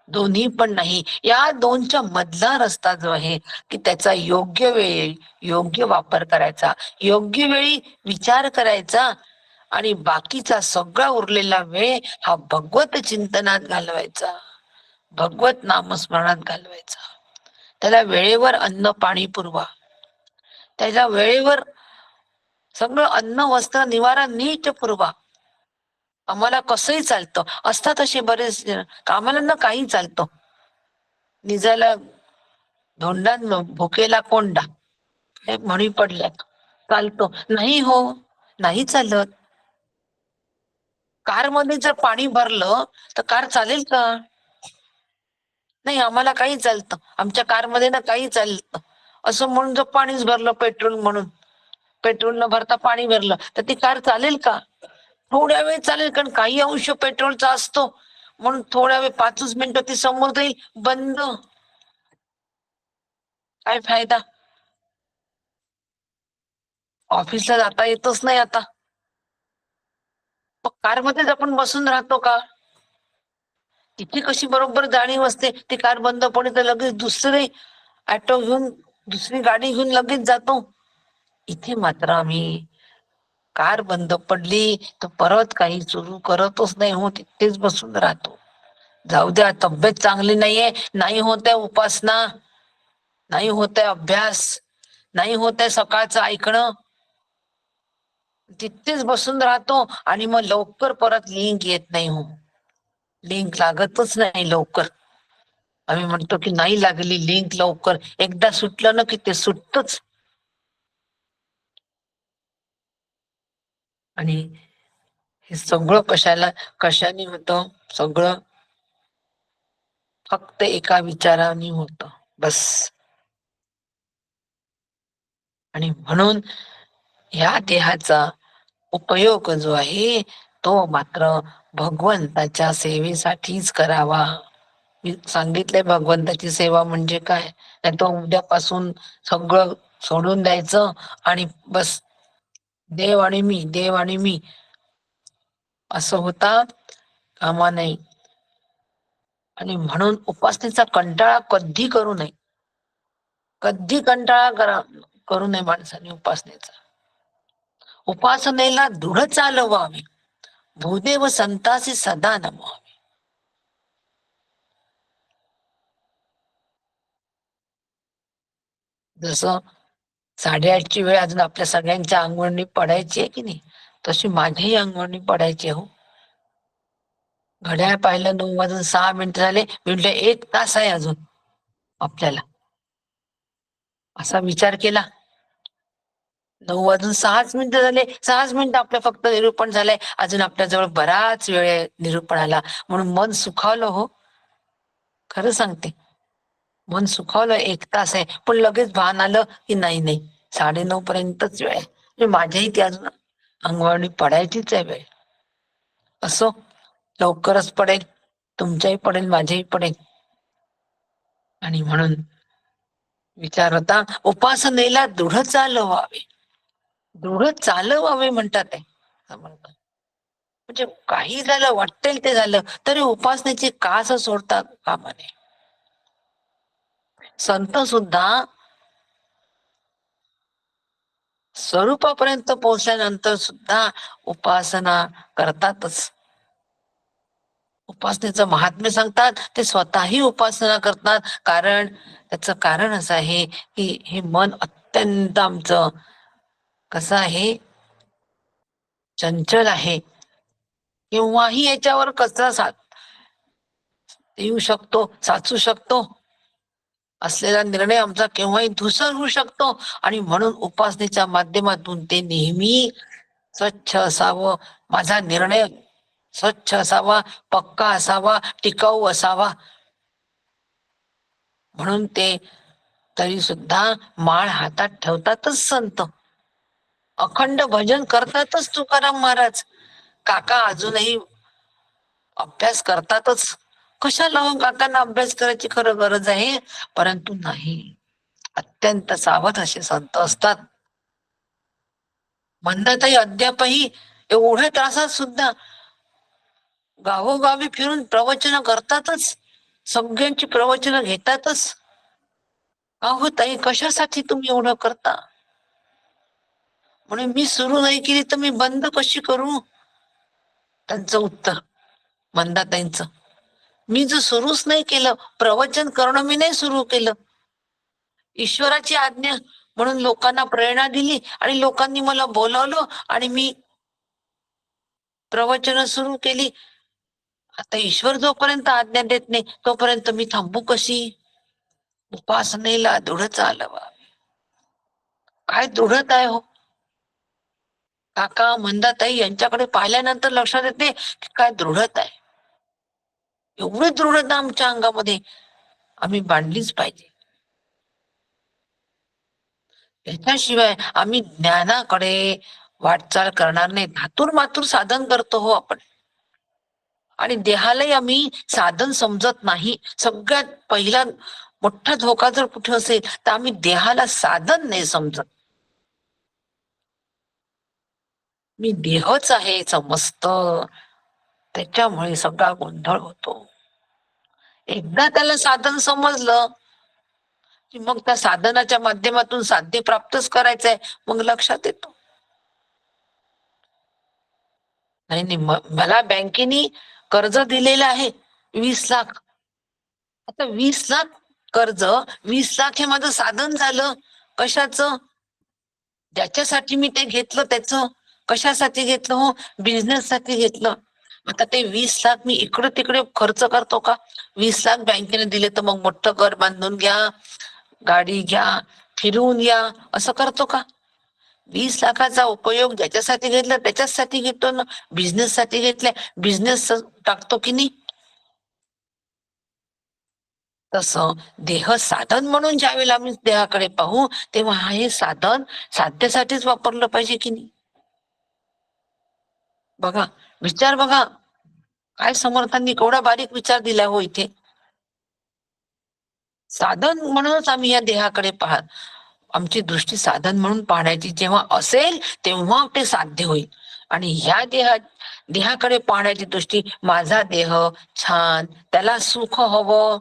दोन्ही पण नाही. या दोनच्या मधला रस्ता जो आहे की त्याचा योग्य वेळी योग्य वापर करायचा, योग्य वेळी विचार करायचा आणि बाकीचा सगळा उरलेला वेळ हा भगवत चिंतनात घालवायचा, भगवत नामस्मरणात घालवायचा. त्याला वेळेवर अन्न पाणी पुरवा, त्याला वेळेवर सगळं अन्न वस्त्र निवारा नीट पुरवा. आम्हाला कसंही चालतं, असतात असे बरेच कामाला न काही चालतं. निजायला धोंडा भुकेला कोंडा हे म्हणी पडल्यात, चालतो नाही. हो, नाही चालत. कार मध्ये जर पाणी भरलं तर कार चालेल का? नाही, आम्हाला काही चालतं, आमच्या कारमध्ये ना काही चालतं असं म्हणून जर पाणीच भरलं पेट्रोल म्हणून, पेट्रोल न भरता पाणी भरलं तर ती कार चालेल का? थोड्या वेळ चालेल, कारण काही अंश पेट्रोलचा असतो म्हणून थोड्या वेळ 5 मिनिटं ती समोर जाईल, बंद. काय फायदा? ऑफिसला जाता येतच नाही आता. मग कारमध्येच आपण बसून राहतो का? तिथे कशी बरोबर जाणीव असते, ती कार बंद पडली तर लगेच दुसरी ऑटो घेऊन, दुसरी गाडी घेऊन लगेच जातो. इथे मात्र आम्ही कार बंद पडली तर परत काही सुरू करतच नाही. हो, तिथेच बसून राहतो. जाऊ द्या, तब्येत चांगली नाहीये, नाही होत आहे उपासना, नाही होत आहे अभ्यास, नाही होत आहे सकाळचं ऐकणं, तिथेच बसून राहतो आणि मग लवकर परत लिंक येत नाही. हो, लिंक लागतच नाही लवकर. आम्ही म्हणतो की नाही लागली लिंक लवकर, एकदा सुटलं ना की ते सुटतच. आणि हे सगळं कशाने होतं? सगळं फक्त एका विचाराने होतं, बस. आणि म्हणून ह्या देहाचा उपयोग जो आहे तो मात्र भगवंताच्या सेवेसाठीच करावा. मी सांगितलंय भगवंताची सेवा म्हणजे काय, नाही तो उद्यापासून सगळं सोडून द्यायचं आणि बस देव आणि मी, देव आणि मी असं होता कामा नाही. आणि म्हणून उपासनेचा कंटाळा कधी करू नये, कधी कंटाळा करू नये माणसाने उपासनेचा. उपासनेला दृढ चालवावे, भूदेव संतासी सदा नमवावे. जसं 8:30ची वेळ अजून आपल्या सगळ्यांच्या अंगवळणी पडायची आहे की नाही, तशी माझ्याही अंगवळणी पडायची. हो, घड्याळ पाहिलं 9:06 झाले, म्हटलं 1 तास आहे अजून आपल्याला. असा विचार केला, 9:06 झाले, 6 मिनिटं आपलं फक्त निरूपण झालंय, अजून आपल्याजवळ बराच वेळ आहे निरूपणाला. म्हणून मन सुखावलं. हो, खरं सांगते, मन सुखावलं. 1 तास आहे, पण लगेच भान आलं की नाही नाही, 9:30 पर्यंतच वेळ आहे. म्हणजे माझ्याही ती अजून अंगवळणी पडायचीच आहे वेळ. असो, लवकरच पडेल, तुमच्याही पडेल, माझ्याही पडेल. आणि म्हणून विचार होता, उपासनेला दृढ चालवावे, दृढ चालवावे म्हणतात आहे समर्थ. म्हणजे काही झालं, वाटेल ते झालं तरी उपासनेची कास सोडता कामा नये. संत सुद्धा स्वरूपापर्यंत पोहोचल्यानंतर सुद्धा उपासना करतातच. उपासनेचं महात्म्य सांगतात, ते स्वतःही उपासना करतात. कारण त्याचं कारण असं आहे की हे मन अत्यंत आमचं कसं आहे, चंचल आहे. केव्हाही याच्यावर कचरा येऊ शकतो, साचू शकतो. असलेला निर्णय आमचा केव्हाही धूसर होऊ शकतो. आणि म्हणून उपासनेच्या माध्यमातून ते नेहमी स्वच्छ असावं. माझा निर्णय स्वच्छ असावा, पक्का असावा, टिकाऊ असावा. म्हणून ते तरी सुद्धा माळ हातात ठेवतातच संत. अखंड भजन करतातच तुकाराम महाराज. काका अजूनही अभ्यास करतातच. कशाला हो काकांना अभ्यास करायची खरं गरज आहे? परंतु नाही, अत्यंत सावध असे संत असतात. मंदाताई अद्यापही एवढ्या त्रासात सुद्धा गावोगावी फिरून प्रवचन करतातच, सगळ्यांची प्रवचन घेतातच. अहो ताई, कशासाठी तुम्ही एवढं करता? म्हणून मी सुरू नाही केली तर मी बंद कशी करू? त्यांचं उत्तर मंदाताईंचं, मी जर सुरूच नाही केलं, प्रवचन करणं मी नाही सुरू केलं, ईश्वराची आज्ञा म्हणून लोकांना प्रेरणा दिली आणि लोकांनी मला बोलावलं आणि मी प्रवचन सुरू केली. आता ईश्वर जोपर्यंत आज्ञा देत नाही तोपर्यंत मी थांबू कशी? उपासनेला दृढ चालवा. काय दृढता आहे हो? काका मंदाताई यांच्याकडे पाहिल्यानंतर लक्षात येते की काय दृढता आहे. एवढी दृढता आमच्या अंगामध्ये आम्ही बांधलीच पाहिजे. त्याच्याशिवाय आम्ही ज्ञानाकडे वाटचाल करणार नाही. धातूर मातूर साधन करतो हो आपण, आणि देहालाही आम्ही साधन समजत नाही. सगळ्यात पहिला मोठा धोका जर कुठे असेल तर आम्ही देहाला साधन नाही समजत. मी देहच आहे समजत, त्याच्यामुळे सगळा गोंधळ होतो. एकदा त्याला साधन समजलं की मग त्या साधनाच्या माध्यमातून साध्य प्राप्तच करायचंय, मग लक्षात येतो. नाही नाही, मला बँकेने कर्ज दिलेलं आहे 20 लाख. आता 20 लाख कर्ज, 20 लाख हे माझं साधन झालं. कशाचं? ज्याच्यासाठी मी ते घेतलं त्याचं. कशासाठी घेतलं हो? बिझनेस साठी घेतलं. आता ते 20 लाख मी इकडे तिकडे खर्च करतो का? 20 लाख बँकेने दिले तर मग मोठं घर बांधून घ्या, गाडी घ्या, फिरून या, असं करतो का? 20 लाखाचा उपयोग ज्याच्यासाठी घेतला त्याच्यासाठी घेतो ना. बिझनेस साठी घेतलाय, बिझनेस टाकतो की नाही? तसं देह साधन म्हणून ज्यावेळेला आम्ही देहाकडे पाहू तेव्हा हे साधन साध्यासाठीच वापरलं पाहिजे की नाही? बघा, विचार बघा, काय समर्थांनी केवढा बारीक विचार दिला हो इथे. साधन म्हणूनच आम्ही या देहाकडे पाहत, आमची दृष्टी साधन म्हणून पाहण्याची जेव्हा असेल तेव्हा ते साध्य होईल. आणि ह्या देहाकडे पाहण्याची दृष्टी, माझा देह छान, त्याला सुख हवं,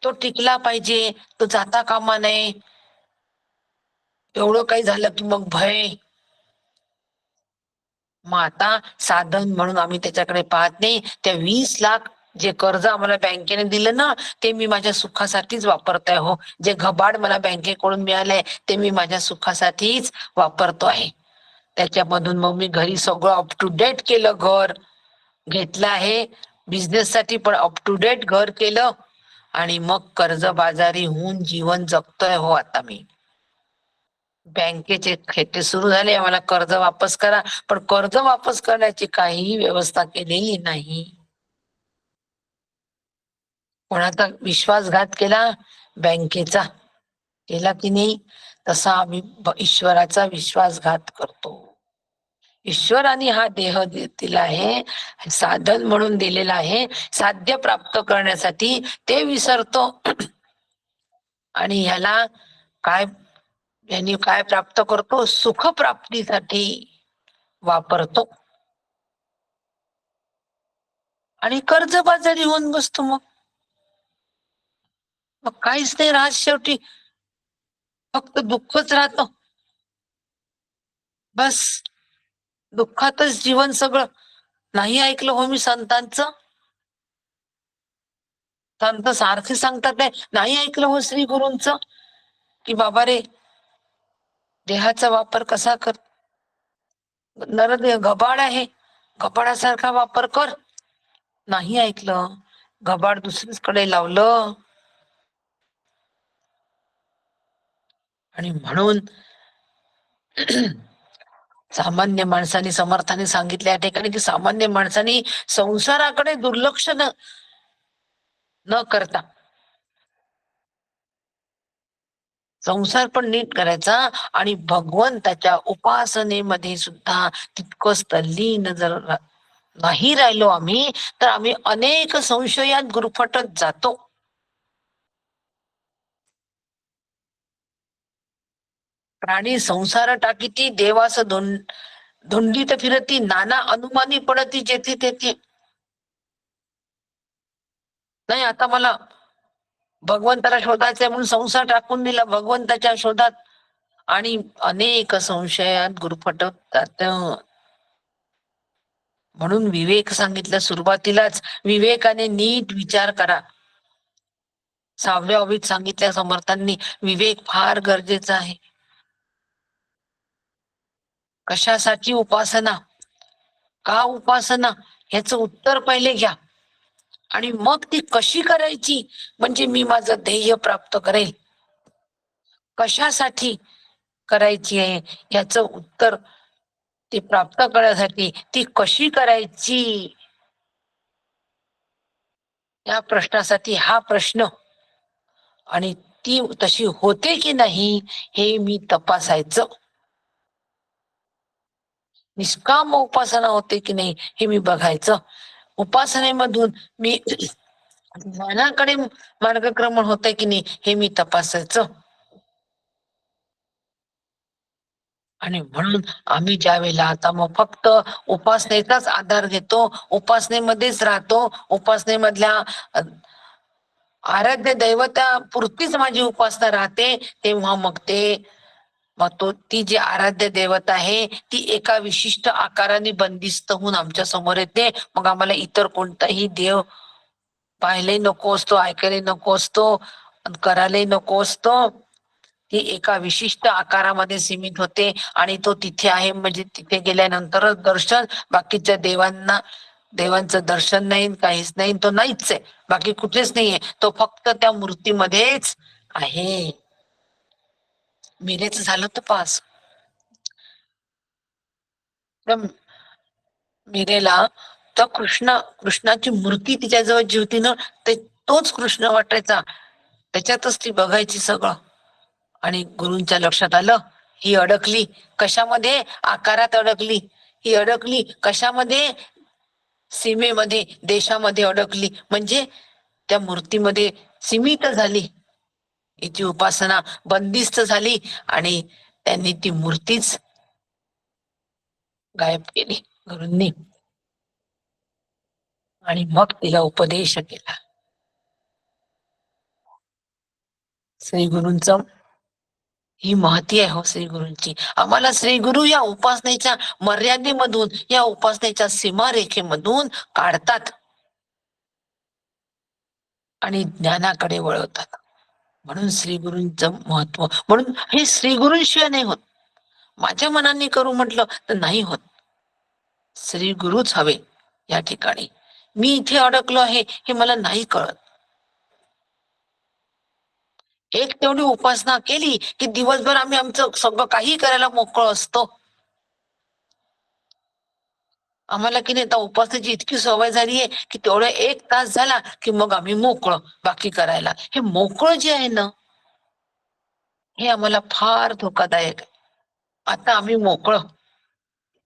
तो टिकला पाहिजे, तो जाता कामा नये. एवढं काही झालं की मग भय. मग आता साधन म्हणून आम्ही त्याच्याकडे पाहत नाही. त्या 20 लाख जे कर्ज आम्हाला बँकेने दिलं ना, ते मी माझ्या सुखासाठीच वापरतोय हो. जे घबाड मला बँकेकडून मिळालंय ते मी माझ्या सुखासाठीच वापरतो आहे. त्याच्यामधून मग मी घरी सगळं अप टू डेट केलं, घर घेतलं आहे बिझनेस साठी, पण अप टू डेट घर केलं. आणि मग कर्जबाजारी होऊन जीवन जगतोय हो आता मी. बँकेचे खेटे सुरू झाले, आम्हाला कर्ज वापस करा, पण कर्ज वापस करण्याची काहीही व्यवस्था केलेली नाही. कोणाचा विश्वासघात केला? बँकेचा केला की नाही? तसा आम्ही ईश्वराचा विश्वासघात करतो. ईश्वराने हा देह दिला आहे, साधन म्हणून दिलेला आहे साध्य प्राप्त करण्यासाठी, ते विसरतो. आणि ह्याला काय, यांनी काय प्राप्त करतो? सुख प्राप्तीसाठी वापरतो आणि कर्जबाजारी होऊन बसतो. मग काहीच नाही राहत, शेवटी फक्त दुःखच राहतं. बस दुःखातच जीवन सगळं. नाही ऐकलं हो मी संतांचं? संत सारखे सांगतात नाही ऐकलं हो श्री गुरूंच, की बाबा रे देहाचा वापर कसा कर, नरदेह गबाड आहे, गबाडासारखा वापर कर. नाही ऐकलं, गबाड दुसरीकडे लावलं. आणि म्हणून सामान्य माणसाने, समर्थाने सांगितले या ठिकाणी की सामान्य माणसाने संसाराकडे दुर्लक्ष न करता संसार पण नीट करायचा आणि भगवंताच्या उपासनेमध्ये सुद्धा तितकंच तल्लीन जर नाही राहिलो आम्ही, तर आम्ही अनेक संशयात गुरफटत जातो. प्राणी संसार टाकीती, देवास धुंडीत फिरती, नाना अनुमानी पडती जेथे तेथे. नाही आता मला भगवंताला शोधायचंय म्हणून संसार टाकून दिला भगवंताच्या शोधात, आणि अनेक संशयात गुरफटत जात. म्हणून विवेक सांगितलं सुरुवातीलाच, विवेकाने नीट विचार करा. 6व्या ओवीत सांगितल्या समर्थांनी विवेक फार गरजेचा आहे. कशासाठी उपासना, का उपासना, ह्याच उत्तर पहिले घ्या, आणि मग ती कशी करायची म्हणजे मी माझं ध्येय प्राप्त करेल. कशासाठी करायची आहे याचं उत्तर, ते प्राप्त करण्यासाठी ती कशी करायची या प्रश्नासाठी हा प्रश्न, आणि ती तशी होते की नाही हे मी तपासायचं. निष्काम उपासना होते की नाही हे मी बघायचं. उपासनेमधून मी ज्ञानाकडे मार्गक्रमण होते की नाही हे मी तपासायचं. आणि म्हणून आम्ही ज्या वेळेला आता मग फक्त उपासनेचाच आधार घेतो, उपासनेमध्येच राहतो, उपासनेमधल्या आराध्य दैवता पुरतीच माझी उपासना राहते, तेव्हा मग ती जी आराध्य देवता आहे ती एका विशिष्ट आकाराने बंदिस्त होऊन आमच्या समोर येते. मग आम्हाला इतर कोणताही देव पाहायलाही नको असतो, ऐकायलाही नको असतो, करायलाही नको असतो. ती एका विशिष्ट आकारामध्ये सीमित होते, आणि तो तिथे आहे म्हणजे तिथे गेल्यानंतरच दर्शन. बाकीच्या देवांचं दर्शन नाही, काहीच नाही, तो नाहीच आहे, बाकी कुठेच नाहीये, तो फक्त त्या मूर्तीमध्येच आहे. मिरेच झालं तर पास. मीरेला तर कृष्णाची मूर्ती तिच्याजवळ जी होती ना, तोच कृष्ण वाटायचा, त्याच्यातच ती बघायची सगळं. आणि गुरूंच्या लक्षात आलं, ही अडकली कशामध्ये, आकारात अडकली. ही अडकली कशामध्ये, सीमेमध्ये, देशामध्ये अडकली, म्हणजे त्या मूर्तीमध्ये सीमित झाली. हिची उपासना बंदिस्त झाली, आणि त्यांनी ती मूर्तीच गायब केली गुरूंनी. आणि मग तिला उपदेश केला. श्री गुरूंच ही महती आहे हो श्री गुरूंची. आम्हाला श्री गुरु या उपासनेच्या मर्यादेमधून, या उपासनेच्या सीमारेखेमधून काढतात आणि ज्ञानाकडे वळवतात. म्हणून श्री गुरूंचं महत्व, म्हणून हे श्री गुरूंशिवाय नाही होत. माझ्या मनाने करू म्हटलं तर नाही होत, श्री गुरुच हवे या ठिकाणी. मी इथे अडकलो आहे हे मला नाही कळत. एक तेवढी उपासना केली की दिवसभर आम्ही आमचं सगळं काही करायला मोकळं असतो. आम्हाला की नाही आता उपासनेची इतकी सवय झाली आहे की तेवढं 1 तास झाला की मग आम्ही मोकळं बाकी करायला. हे मोकळं जे आहे ना, हे आम्हाला फार धोकादायक आहे. आता आम्ही मोकळं,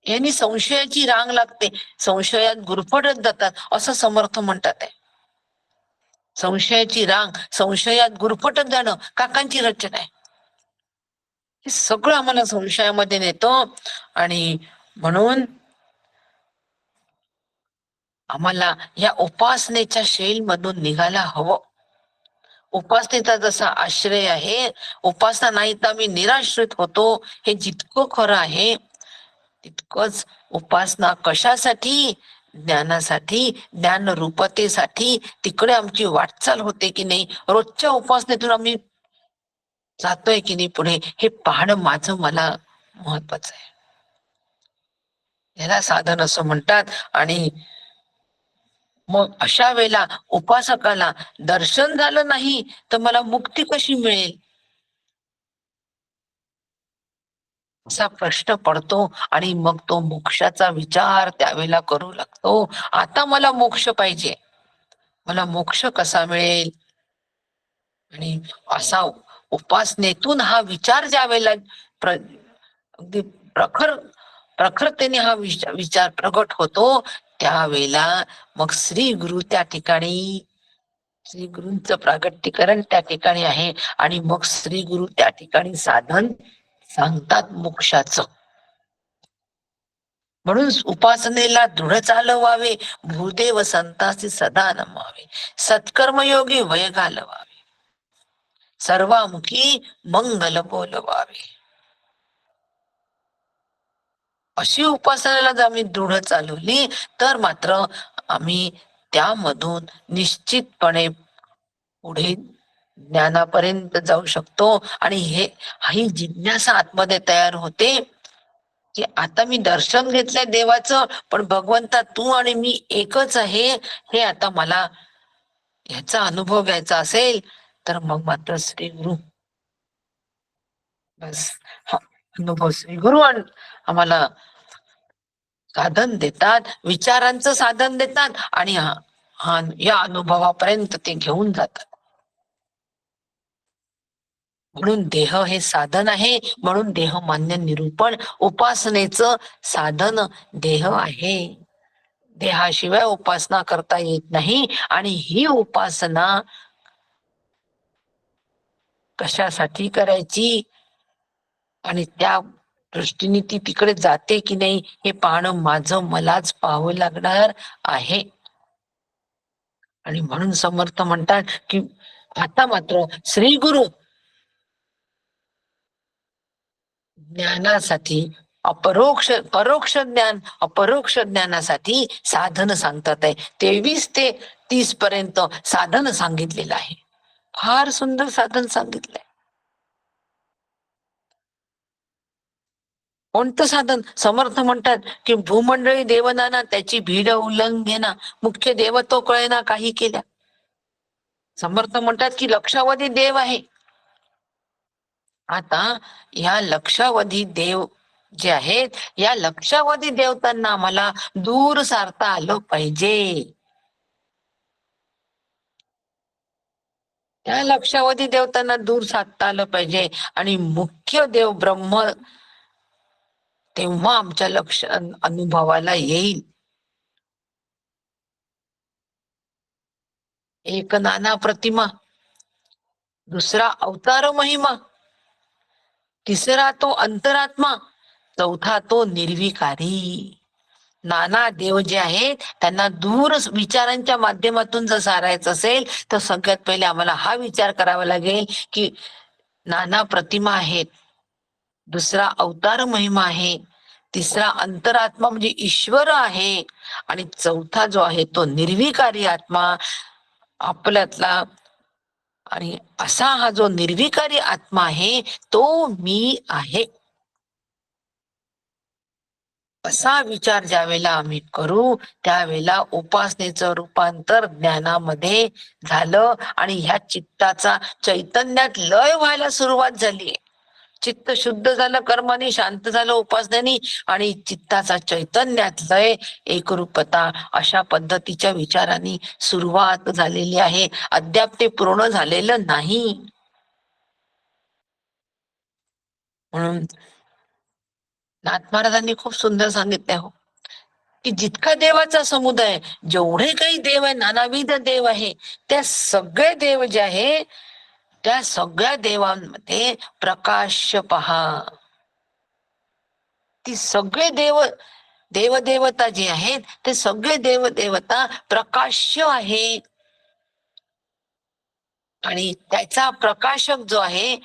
यांनी संशयाची रांग लागते, संशयात गुरफटत जातात असं समर्थ म्हणतात आहे. संशयाची रांग, संशयात गुरफटत जाणं काकांची रचना आहे. हे सगळं आम्हाला संशयामध्ये नेतो, आणि म्हणून आम्हाला या उपासनेच्या शैल मधून निघायला हवं. उपासनेचा जसा आश्रय आहे, उपासना नाही तर आम्ही निराश्रित होतो, हे जितकं खरं आहे तितकंच उपासना कशासाठी, ज्ञानासाठी, ज्ञान रूपतेसाठी तिकडे आमची वाटचाल होते की नाही, रोजच्या उपासनेतून आम्ही जातोय की नाही पुढे, हे पाहणं माझं मला महत्वाचं आहे. याला साधन असं म्हणतात. आणि मग अशा वेळेला उपासकाला दर्शन झालं नाही तर मला मुक्ती कशी मिळेल, असा प्रश्न पडतो. आणि मग तो मोक्षाचा विचार त्यावेळेला करू लागतो. आता मला मोक्ष पाहिजे, मला मोक्ष कसा मिळेल. आणि असा उपासनेतून हा विचार ज्या वेळेला अगदी प्रखर प्रखरतेने हा विचार प्रगट होतो, त्यावेळेला मग श्री गुरु त्या ठिकाणी, श्री गुरूंचं प्रागट्यकरण त्या ठिकाणी आहे. आणि मग श्री गुरु त्या ठिकाणी साधन सांगतात मोक्षाचं. म्हणून उपासनेला दृढ चालवावे, भूदेव संतासी सदा नमावे, सत्कर्मयोगी वय घालवावे, सर्वामुखी मंगल बोलवावे. अशी उपासनेला जर आम्ही दृढ चालवली तर मात्र आम्ही त्यामधून निश्चितपणे पुढे ज्ञानापर्यंत जाऊ शकतो. आणि ही जिज्ञासा आतमध्ये तयार होते की आता मी दर्शन घेतलंय देवाचं, पण भगवंता तू आणि मी एकच आहे, हे आता मला ह्याचा अनुभव घ्यायचा असेल तर मग मात्र श्री गुरु, बस हा अनुभव श्री गुरु आम्हाला साधन देतात, विचारांचं साधन देतात. आणि या अनुभवापर्यंत ते घेऊन जातात. म्हणून देह हे साधन आहे. म्हणून देह मान्य निरूपण उपासनेचं साधन देह आहे. देहाशिवाय उपासना करता येत नाही. आणि ही उपासना कशासाठी करायची आणि त्या दृष्टीने ती तिकडे जाते की नाही हे पाहणं माझं मलाच पाहावं लागणार आहे. आणि म्हणून समर्थ म्हणतात की आता मात्र श्री गुरु ज्ञानासाठी परोक्ष ज्ञान अपरोक्ष ज्ञानासाठी साधन सांगतात आहे. 23 ते 30 पर्यंत साधन सांगितलेलं आहे. फार सुंदर साधन सांगितलंय. कोणतं साधन? समर्थ म्हणतात की भूमंडळी देवनाना त्याची भीड उल्लंघेना, मुख्य देव तो कळेना काही केल्या. समर्थ म्हणतात की लक्षावधी देव आहे. आता या लक्षावधी देव जे आहेत, या लक्षावधी देवतांना आम्हाला दूर सारता आलं पाहिजे. त्या लक्षावधी देवतांना दूर साधता आलं पाहिजे. आणि मुख्य देव ब्रह्म तेव्हा आमच्या लक्ष अनुभवाला येईल. एक नाना प्रतिमा, दुसरा अवतार महिमा, तिसरा तो अंतरात्मा, चौथा तो निर्विकारी. नाना देव जे आहेत त्यांना दूर विचारांच्या माध्यमातून जर सारायचं असेल तर सगळ्यात पहिले आम्हाला हा विचार करावा लागेल की नाना प्रतिमा आहेत, दुसरा अवतार महिमा आहे, तिसरा अंतरात्मा म्हणजे ईश्वर आहे, आणि चौथा जो आहे तो निर्विकारी आत्मा आपल्यातला. आणि असा हा जो निर्विकारी आत्मा आहे तो मी आहे, असा विचार ज्या वेळेला आम्ही करू त्यावेळेला उपासनेचं रूपांतर ज्ञानामध्ये झालं. आणि ह्या चित्ताचा चैतन्यात लय व्हायला सुरुवात झाली. चित्त शुद्ध झालं कर्माने, शांत झालं उपासनेने, आणि चित्ताचा चैतन्यात लय एकरूपता अशा पद्धतीच्या विचारांनी सुरुवात झालेली आहे. अद्याप ते पूर्ण झालेलं नाही. म्हणून नाथ महाराजांनी खूप सुंदर सांगितले हो की जितका देवाचा समुदाय, जेवढे काही देव आहे, नानाविध देव आहे, त्या सगळे देव जे आहे त्या सगळ्या देवांमध्ये प्रकाश पहा. ती सगळे देवदेवता जे आहेत ते सगळे देवदेवता प्रकाश्य आहे. आणि त्याचा प्रकाशक जो आहे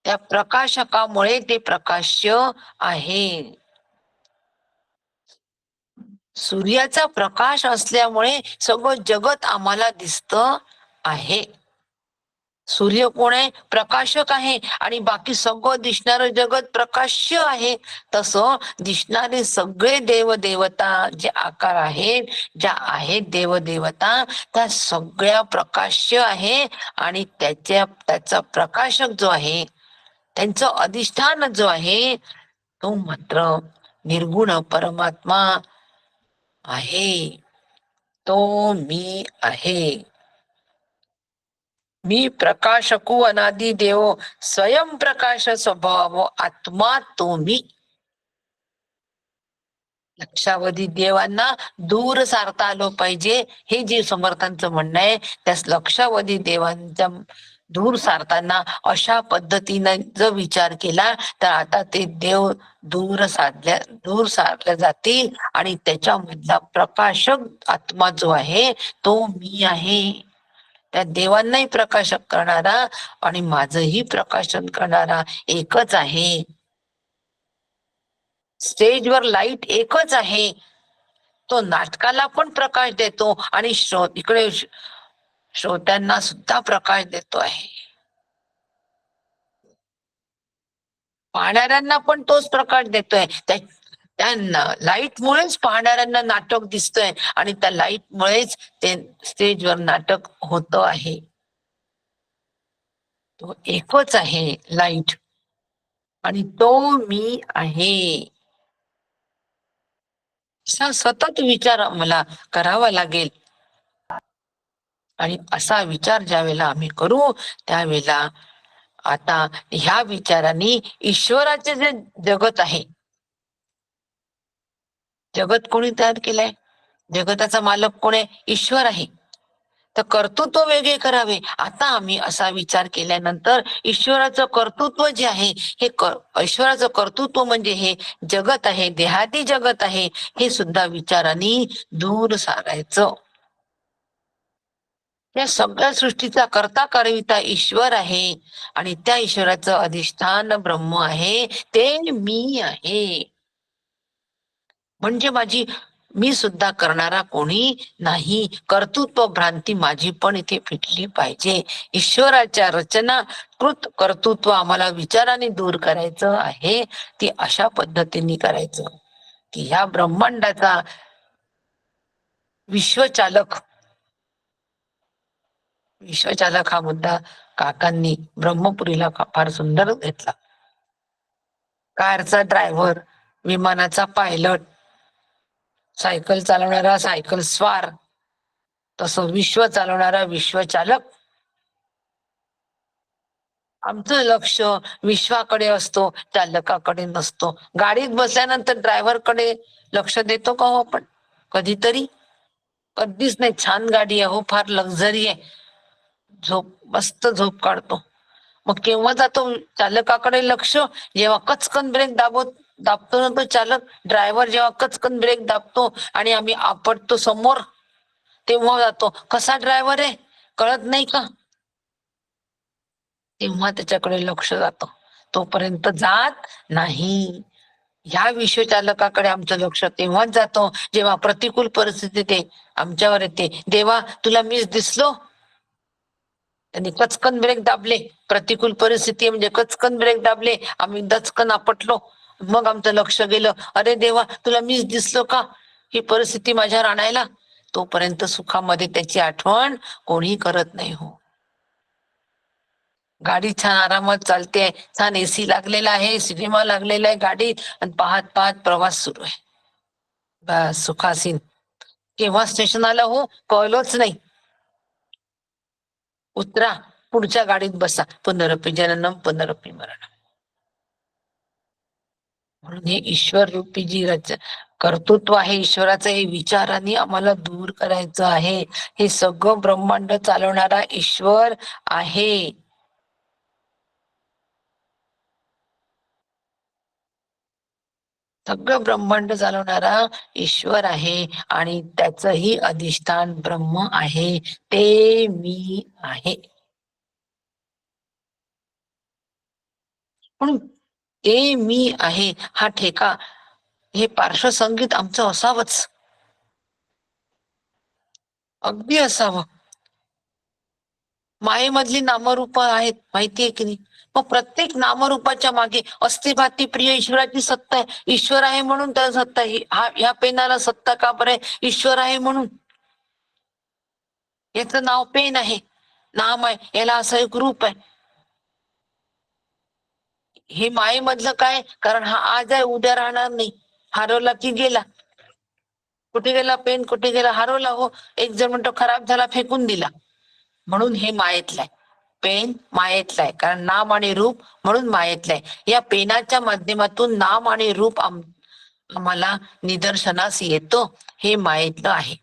त्या प्रकाशकामुळे ते प्रकाश्य आहे. सूर्याचा प्रकाश असल्यामुळे सगळं जगत आम्हाला दिसत आहे. सूर्य कोण आहे? प्रकाशक आहे. आणि बाकी सगळं दिसणारं जगत प्रकाश्य आहे. तसं दिसणारे सगळे देवदेवता जे आकार आहेत, ज्या आहेत देवदेवता, त्या सगळ्या प्रकाश्य आहे. आणि त्याचा प्रकाशक जो आहे, त्यांचं अधिष्ठान जो आहे, तो मात्र निर्गुण परमात्मा आहे. तो मी आहे. मी प्रकाशकू अनादि देव, स्वयं प्रकाश स्वभाव आत्मा तो मी. लक्षावधी देवांना दूर सारता आलो पाहिजे, हे जे समर्थांचं म्हणणं आहे. त्यास लक्षावधी देवांच्या दूर सारताना अशा पद्धतीनं जर विचार केला तर आता ते देव दूर सारल्या जातील. आणि त्याच्यामधला प्रकाशक आत्मा जो आहे तो मी आहे. त्या देवांनाही प्रकाशक करणारा आणि माझंही प्रकाशन करणारा एकच आहे. स्टेजवर लाईट एकच आहे. तो नाटकाला पण प्रकाश देतो आणि इकडे श्रोत्यांना सुद्धा प्रकाश देतो आहे. पाहणाऱ्यांना पण तोच प्रकाश देतोय. त्यांना लाईट मुळेच पाहणाऱ्यांना नाटक दिसतोय आणि त्या लाईट मुळेच ते स्टेजवर नाटक होत आहे. तो एकच आहे लाईट, आणि तो मी आहे. असा सतत विचार मला करावा लागेल. आणि असा विचार ज्या वेळेला आम्ही करू त्यावेळेला आता ह्या विचाराने ईश्वराचे जे जगत आहे, जगत कोणी तयार केलंय? जगताचा मालक कोण आहे? ईश्वर आहे. तर कर्तृत्व वेगळे करावे. आता आम्ही असा विचार केल्यानंतर ईश्वराचं कर्तृत्व जे आहे, हे ईश्वराचं कर्तृत्व म्हणजे हे जगत आहे, देहादी जगत आहे, हे सुद्धा विचाराने दूर सारायचं. या सगळ्या सृष्टीचा करता करविता ईश्वर आहे. आणि त्या ईश्वराचं अधिष्ठान ब्रह्म आहे, ते मी आहे. म्हणजे मी सुद्धा करणारा कोणी नाही. कर्तृत्व भ्रांती माझी पण इथे फिटली पाहिजे. ईश्वराच्या रचना कृत कर्तृत्व आम्हाला विचाराने दूर करायचं आहे. ती अशा पद्धतीने करायचं की ह्या ब्रह्मांडाचा विश्वचालक हा मुद्दा काकांनी ब्रह्मपुरीला फार सुंदर घेतला. कारचा ड्रायव्हर, विमानाचा पायलट, सायकल चालवणारा सायकल स्वार, तसं विश्व चालवणारा विश्वचालक. आमचं लक्ष विश्वाकडे असतो, चालकाकडे नसतो. गाडीत बसल्यानंतर ड्रायव्हर कडे लक्ष देतो का हो आपण? कधीतरी? कधीच नाही. छान गाडी आहे हो, फार लक्झरी आहे, मस्त झोप काढतो. मग केव्हा जातो चालकाकडे लक्ष? जेव्हा कचकन ब्रेक दाबतो ना तो चालक, ड्रायव्हर जेव्हा कचकन ब्रेक दाबतो आणि आम्ही आपटतो समोर, तेव्हा जातो. कसा ड्रायव्हर आहे कळत नाही का? तेव्हा त्याच्याकडे लक्ष जातं, तोपर्यंत जात नाही. ह्या विश्वचालकाकडे आमचं लक्ष तेव्हाच जातो जेव्हा प्रतिकूल परिस्थिती ते आमच्यावर येते. देवा तुला मीच दिसलो? त्यांनी कचकन ब्रेक दाबले, प्रतिकूल परिस्थिती म्हणजे कचकन ब्रेक दाबले, आम्ही दचकन आपटलो, मग आमचं लक्ष गेलं. अरे देवा तुला मीच दिसलो का ही परिस्थिती माझ्यावर आणायला? तोपर्यंत सुखामध्ये त्याची आठवण कोणी करत नाही हो. गाडी छान आरामात चालते, छान एसी लागलेला आहे, सिनेमा लागलेला आहे गाडीत, आणि पाहत पाहत प्रवास सुरू आहे. बस सुखासीन. केव्हा स्टेशन आलं हो कळलोच नाही. उतरा, पुढच्या गाडीत बसा, पुनरपी जननम पुनरपी मरणम. म्हणून हे ईश्वर रूपी जी कर्तृत्व आहे ईश्वराचं, हे विचाराने आम्हाला दूर करायचं आहे. हे सगळं ब्रह्मांड चालवणारा ईश्वर आहे. सगळं ब्रह्मांड चालवणारा ईश्वर आहे आणि त्याचंही अधिष्ठान ब्रह्म आहे, ते मी आहे. म्हणून ते मी आहे हा ठेका, हे पार्श्वसंगीत आमचं असावंच. अगदी असावं. मायेमधली नामरूप आहेत, माहितीये की नाही? मग प्रत्येक नामरूपाच्या मागे अस्थिभाती प्रिय ईश्वराची सत्ता आहे. ईश्वर आहे म्हणून त्याला सत्ता आहे. ह्या पेनाला सत्ता का बरं आहे? ईश्वर आहे म्हणून. याचं नाव पेन आहे, नाम आहे, याला असं एक रूप आहे. हे मायेमधलं काय? कारण हा आज आहे, उद्या राहणार नाही. हरवला की गेला. कुठे गेला पेन? कुठे गेला? हरवला. हो, एक जण म्हणतो खराब झाला, फेकून दिला. म्हणून हे मायेतलं आहे. पेन मायेतलं आहे, कारण नाम आणि रूप म्हणून मायेतलं आहे. या पेनाच्या माध्यमातून नाम आणि रूप आम्हाला निदर्शनास येतो, हे मायेतलं आहे.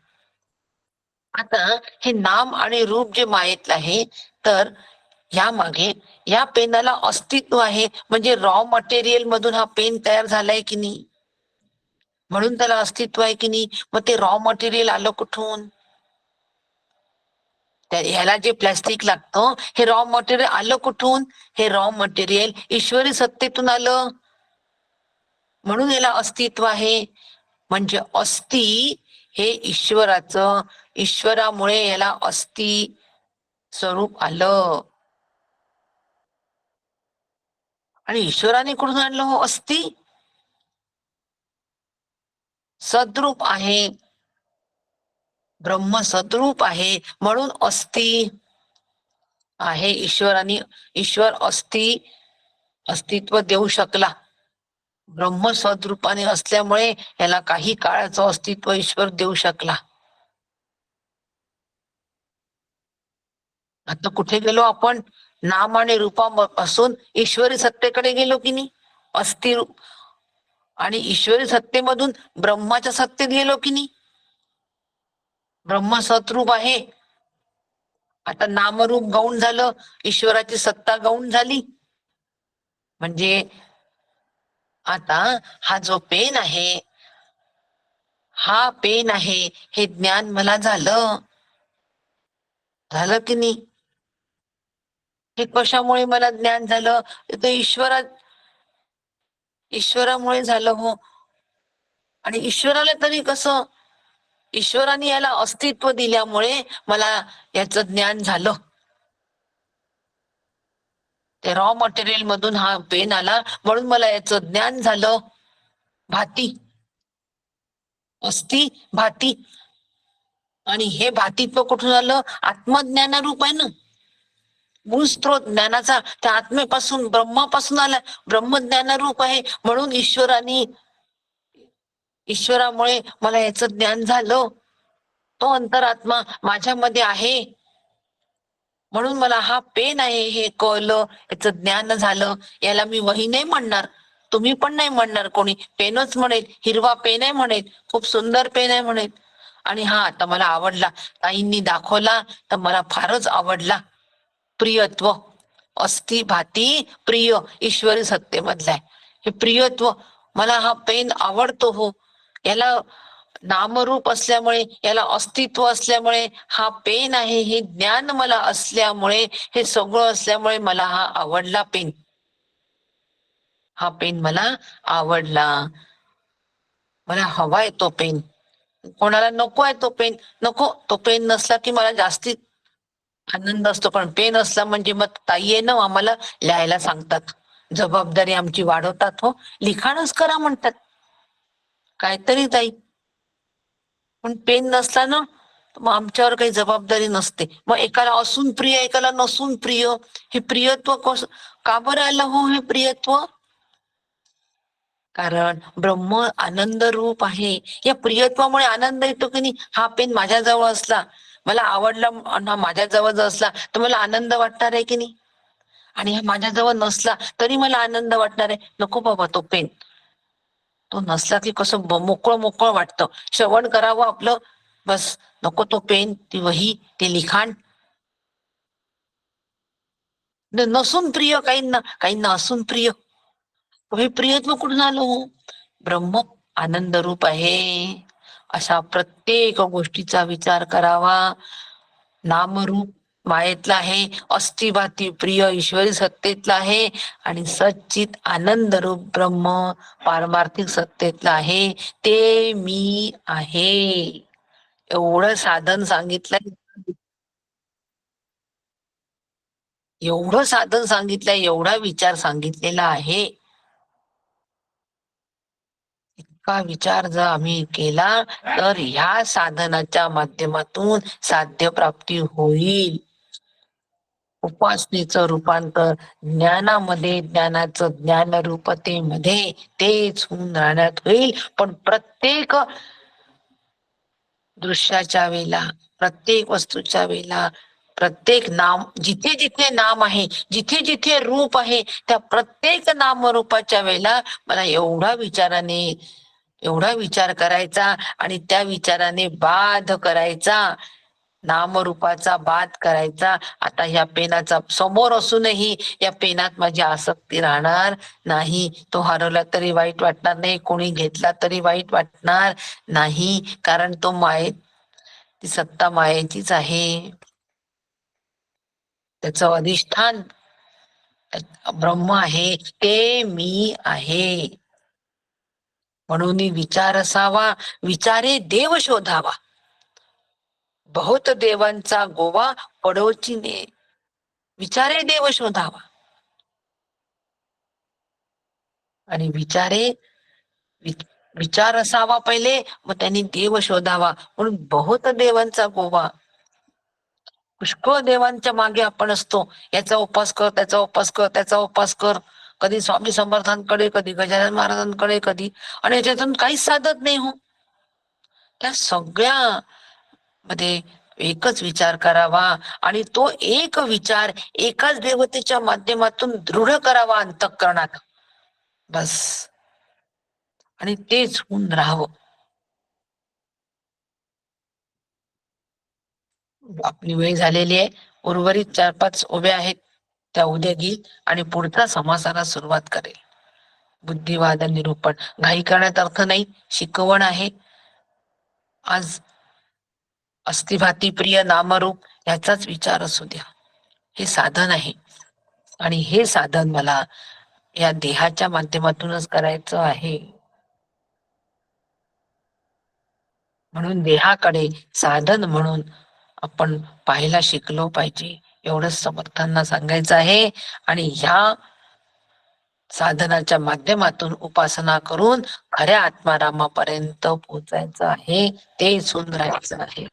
आता हे नाम आणि रूप जे मायेतलं आहे, तर या मागे या पेनाला अस्तित्व आहे. म्हणजे रॉ मटेरियल मधून हा पेन तयार झालाय की नाही, म्हणून त्याला अस्तित्व आहे की नाही. मग ते रॉ मटेरियल आलं कुठून? ह्याला जे प्लॅस्टिक लागतं, हे रॉ मटेरियल आलं कुठून? हे रॉ मटेरियल ईश्वरी सत्तेतून आलं, म्हणून याला अस्तित्व आहे. म्हणजे अस्ति हे ईश्वराचं, ईश्वरामुळे याला अस्ति स्वरूप आलं. आणि ईश्वराने कुठून आणलं हो अस्ति? सद्रूप आहे, ब्रह्म सद्रूप आहे, म्हणून अस्ति आहे. ईश्वर अस्तित्व देऊ शकला. ब्रह्म सद्रूपाने असल्यामुळे याला काही काळाचं अस्तित्व ईश्वर देऊ शकला. आता कुठे गेलो आपण? नाम आणि रूपापासून ईश्वरी सत्तेकडे गेलो की नाही? अस्ति आणि ईश्वरी सत्तेमधून ब्रह्माच्या सत्तेत गेलो की नाही? ब्रह्म सतरूप आहे. आता नामरूप गौण झालं, ईश्वराची सत्ता गौण झाली. म्हणजे आता हा जो पेन आहे, हा पेन आहे, हे ज्ञान मला झालं की नाही? हे कशामुळे मला ज्ञान झालं? ते ईश्वरामुळे झालं हो. आणि ईश्वराला तरी कसं? ईश्वराने याला अस्तित्व दिल्यामुळे मला याचं ज्ञान झालं. ते रॉ मटेरियल मधून हा पेन आला, म्हणून मला याचं ज्ञान झालं. भाती, अस्ति भाती. आणि हे भातित्व कुठून आलं? आत्मज्ञानारूप आहे ना. मूळ स्त्रोत ज्ञानाचा त्या आत्मेपासून, ब्रह्मापासून आला. ब्रह्मज्ञानारूप आहे, म्हणून ईश्वरामुळे मला याचं ज्ञान झालं. तो अंतरात्मा माझ्यामध्ये आहे, म्हणून मला हा पेन आहे हे कळलं, याचं ज्ञान झालं. याला मी वही नाही म्हणणार, तुम्ही पण नाही म्हणणार, कोणी पेनच म्हणेल. हिरवा पेन आहे म्हणेल, खूप सुंदर पेन आहे म्हणेल. आणि हा आता मला आवडला, ताईंनी दाखवला तर मला फारच आवडला. प्रियत्व, अस्ति भाती प्रिय, ईश्वरी सत्तेमधला आहे हे प्रियत्व. मला हा पेन आवडतो हो. याला नामरूप असल्यामुळे, याला अस्तित्व असल्यामुळे, हा पेन आहे हे ज्ञान मला असल्यामुळे, हे सगळं असल्यामुळे मला हा आवडला पेन. हा पेन मला आवडला, मला हवाय तो पेन. कोणाला नको आहे तो पेन? नको. तो पेन नसला की मला जास्ती आनंद असतो. पण पेन असला म्हणजे मग ताई आहे ना, आम्हाला लिहायला सांगतात, जबाबदारी आमची वाढवतात हो. लिखाणच करा म्हणतात, काहीतरी ताई. पण पेन नसला ना, मग आमच्यावर काही जबाबदारी नसते. मग एकाला असून प्रिय, एकाला नसून प्रिय. हे प्रियत्व का बरं आलं हो हे प्रियत्व? कारण ब्रह्म आनंद रूप आहे. या प्रियत्वामुळे आनंद येतो की नाही? हा पेन माझ्याजवळ असला, मला आवडला, माझ्याजवळ जर असला तर मला आनंद वाटणार आहे की नाही? आणि हा माझ्याजवळ नसला तरी मला आनंद वाटणार आहे. नको बाबा तो पेन. तो नसला की कसं मोकळं मोकळं वाटतं, श्रवण करावं आपलं, बस. नको तो पेन, ती वही, ते लिखाण. नसून प्रिय काहींना, काहींना असून प्रिय. हे प्रियत्व कुठून आलो? ब्रह्म आनंद रूप आहे. अशा प्रत्येक गोष्टीचा विचार करावा. नामरूप मायेतला आहे, अस्थिभाती प्रिय ईश्वरी सत्तेतला आहे, आणि सच्चित आनंद रूप ब्रह्म पारमार्थिक सत्तेतला आहे. ते मी आहे. एवढं साधन सांगितलंय, एवढं साधन सांगितलंय, एवढा विचार सांगितलेला आहे. इतका विचार जर आम्ही केला तर ह्या साधनाच्या माध्यमातून साध्य प्राप्ती होईल. उपासनेचं रूपांतर ज्ञानामध्ये, ज्ञानाचं ज्ञान रूपतेमध्ये तेच होऊन राहण्यात होईल. पण प्रत्येक दृश्याच्या वेळेला, प्रत्येक वस्तूच्या वेळेला, प्रत्येक नाम, जिथे जिथे नाम आहे, जिथे जिथे रूप आहे, त्या प्रत्येक नामरूपाच्या वेळेला मला एवढा विचार करायचा आणि त्या विचाराने बाध करायचा, नामरूपाचा बाध करायचा. आता ह्या पेनाचा समोर असूनही या पेनात माझी आसक्ती राहणार नाही. तो हरवला तरी वाईट वाटणार नाही, कोणी घेतला तरी वाईट वाटणार नाही, कारण तो ती सत्ता मायेचीच आहे. त्याचं अधिष्ठान ब्रह्म आहे, ते मी आहे. म्हणून विचार असावा, विचारे देव शोधावा. बहुत देवांचा गोवा पडोची ने, विचारे देव शोधावा. आणि विचार असावा पहिले, मग त्यांनी देव शोधावा. म्हणून बहुत देवांचा गोवा, पुष्कळ देवांच्या मागे आपण असतो. याचा उपास कर, त्याचा उपास कर, त्याचा उपास कर. कधी स्वामी समर्थांकडे, कधी गजानन महाराजांकडे, कधी, आणि याच्यातून काहीच साधत नाही हो. त्या सगळ्या मध्ये एकच विचार करावा आणि तो एक विचार एकाच देवतेच्या माध्यमातून दृढ करावा अंतःकरणात, बस. आणि तेच होऊन राहावं. आपली वेळ झालेली आहे. उर्वरित 4-5 उभ्या आहेत, त्या उद्या घेईल आणि पुढचा समासाला सुरुवात करेल. बुद्धिवाद निरूपण घाई करण्यात अर्थ नाही, शिकवण आहे. आज अस्थिभाती प्रिय नामरूप याचाच विचार असू द्या. हे साधन आहे आणि हे साधन मला या देहाच्या माध्यमातूनच करायचं आहे. म्हणून देहाकडे साधन म्हणून आपण पाहायला शिकलो पाहिजे, एवढंच समर्थांना सांगायचं आहे. आणि ह्या साधनाच्या माध्यमातून उपासना करून खऱ्या आत्मारामापर्यंत पोहोचायचं आहे, ते सुंदरायचं आहे.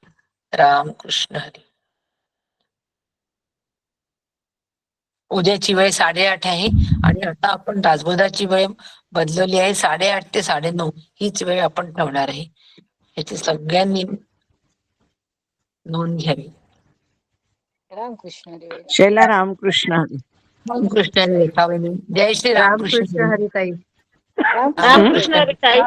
राम कृष्ण हरी. उद्याची वेळ 8:30 आहे आणि आता आपण दासबोधाची वेळ बदलवली आहे. 8:30 ते 9:30 हीच वेळ आपण ठेवणार आहे. याची सगळ्यांनी नोंद घ्यावी. रामकृष्ण हरी. शेला रामकृष्ण हरी. रामकृष्ण हरी रेखावणी. जय श्री रामकृष्ण रामकृष्ण हरी ताई. रामकृष्ण हरी ताई.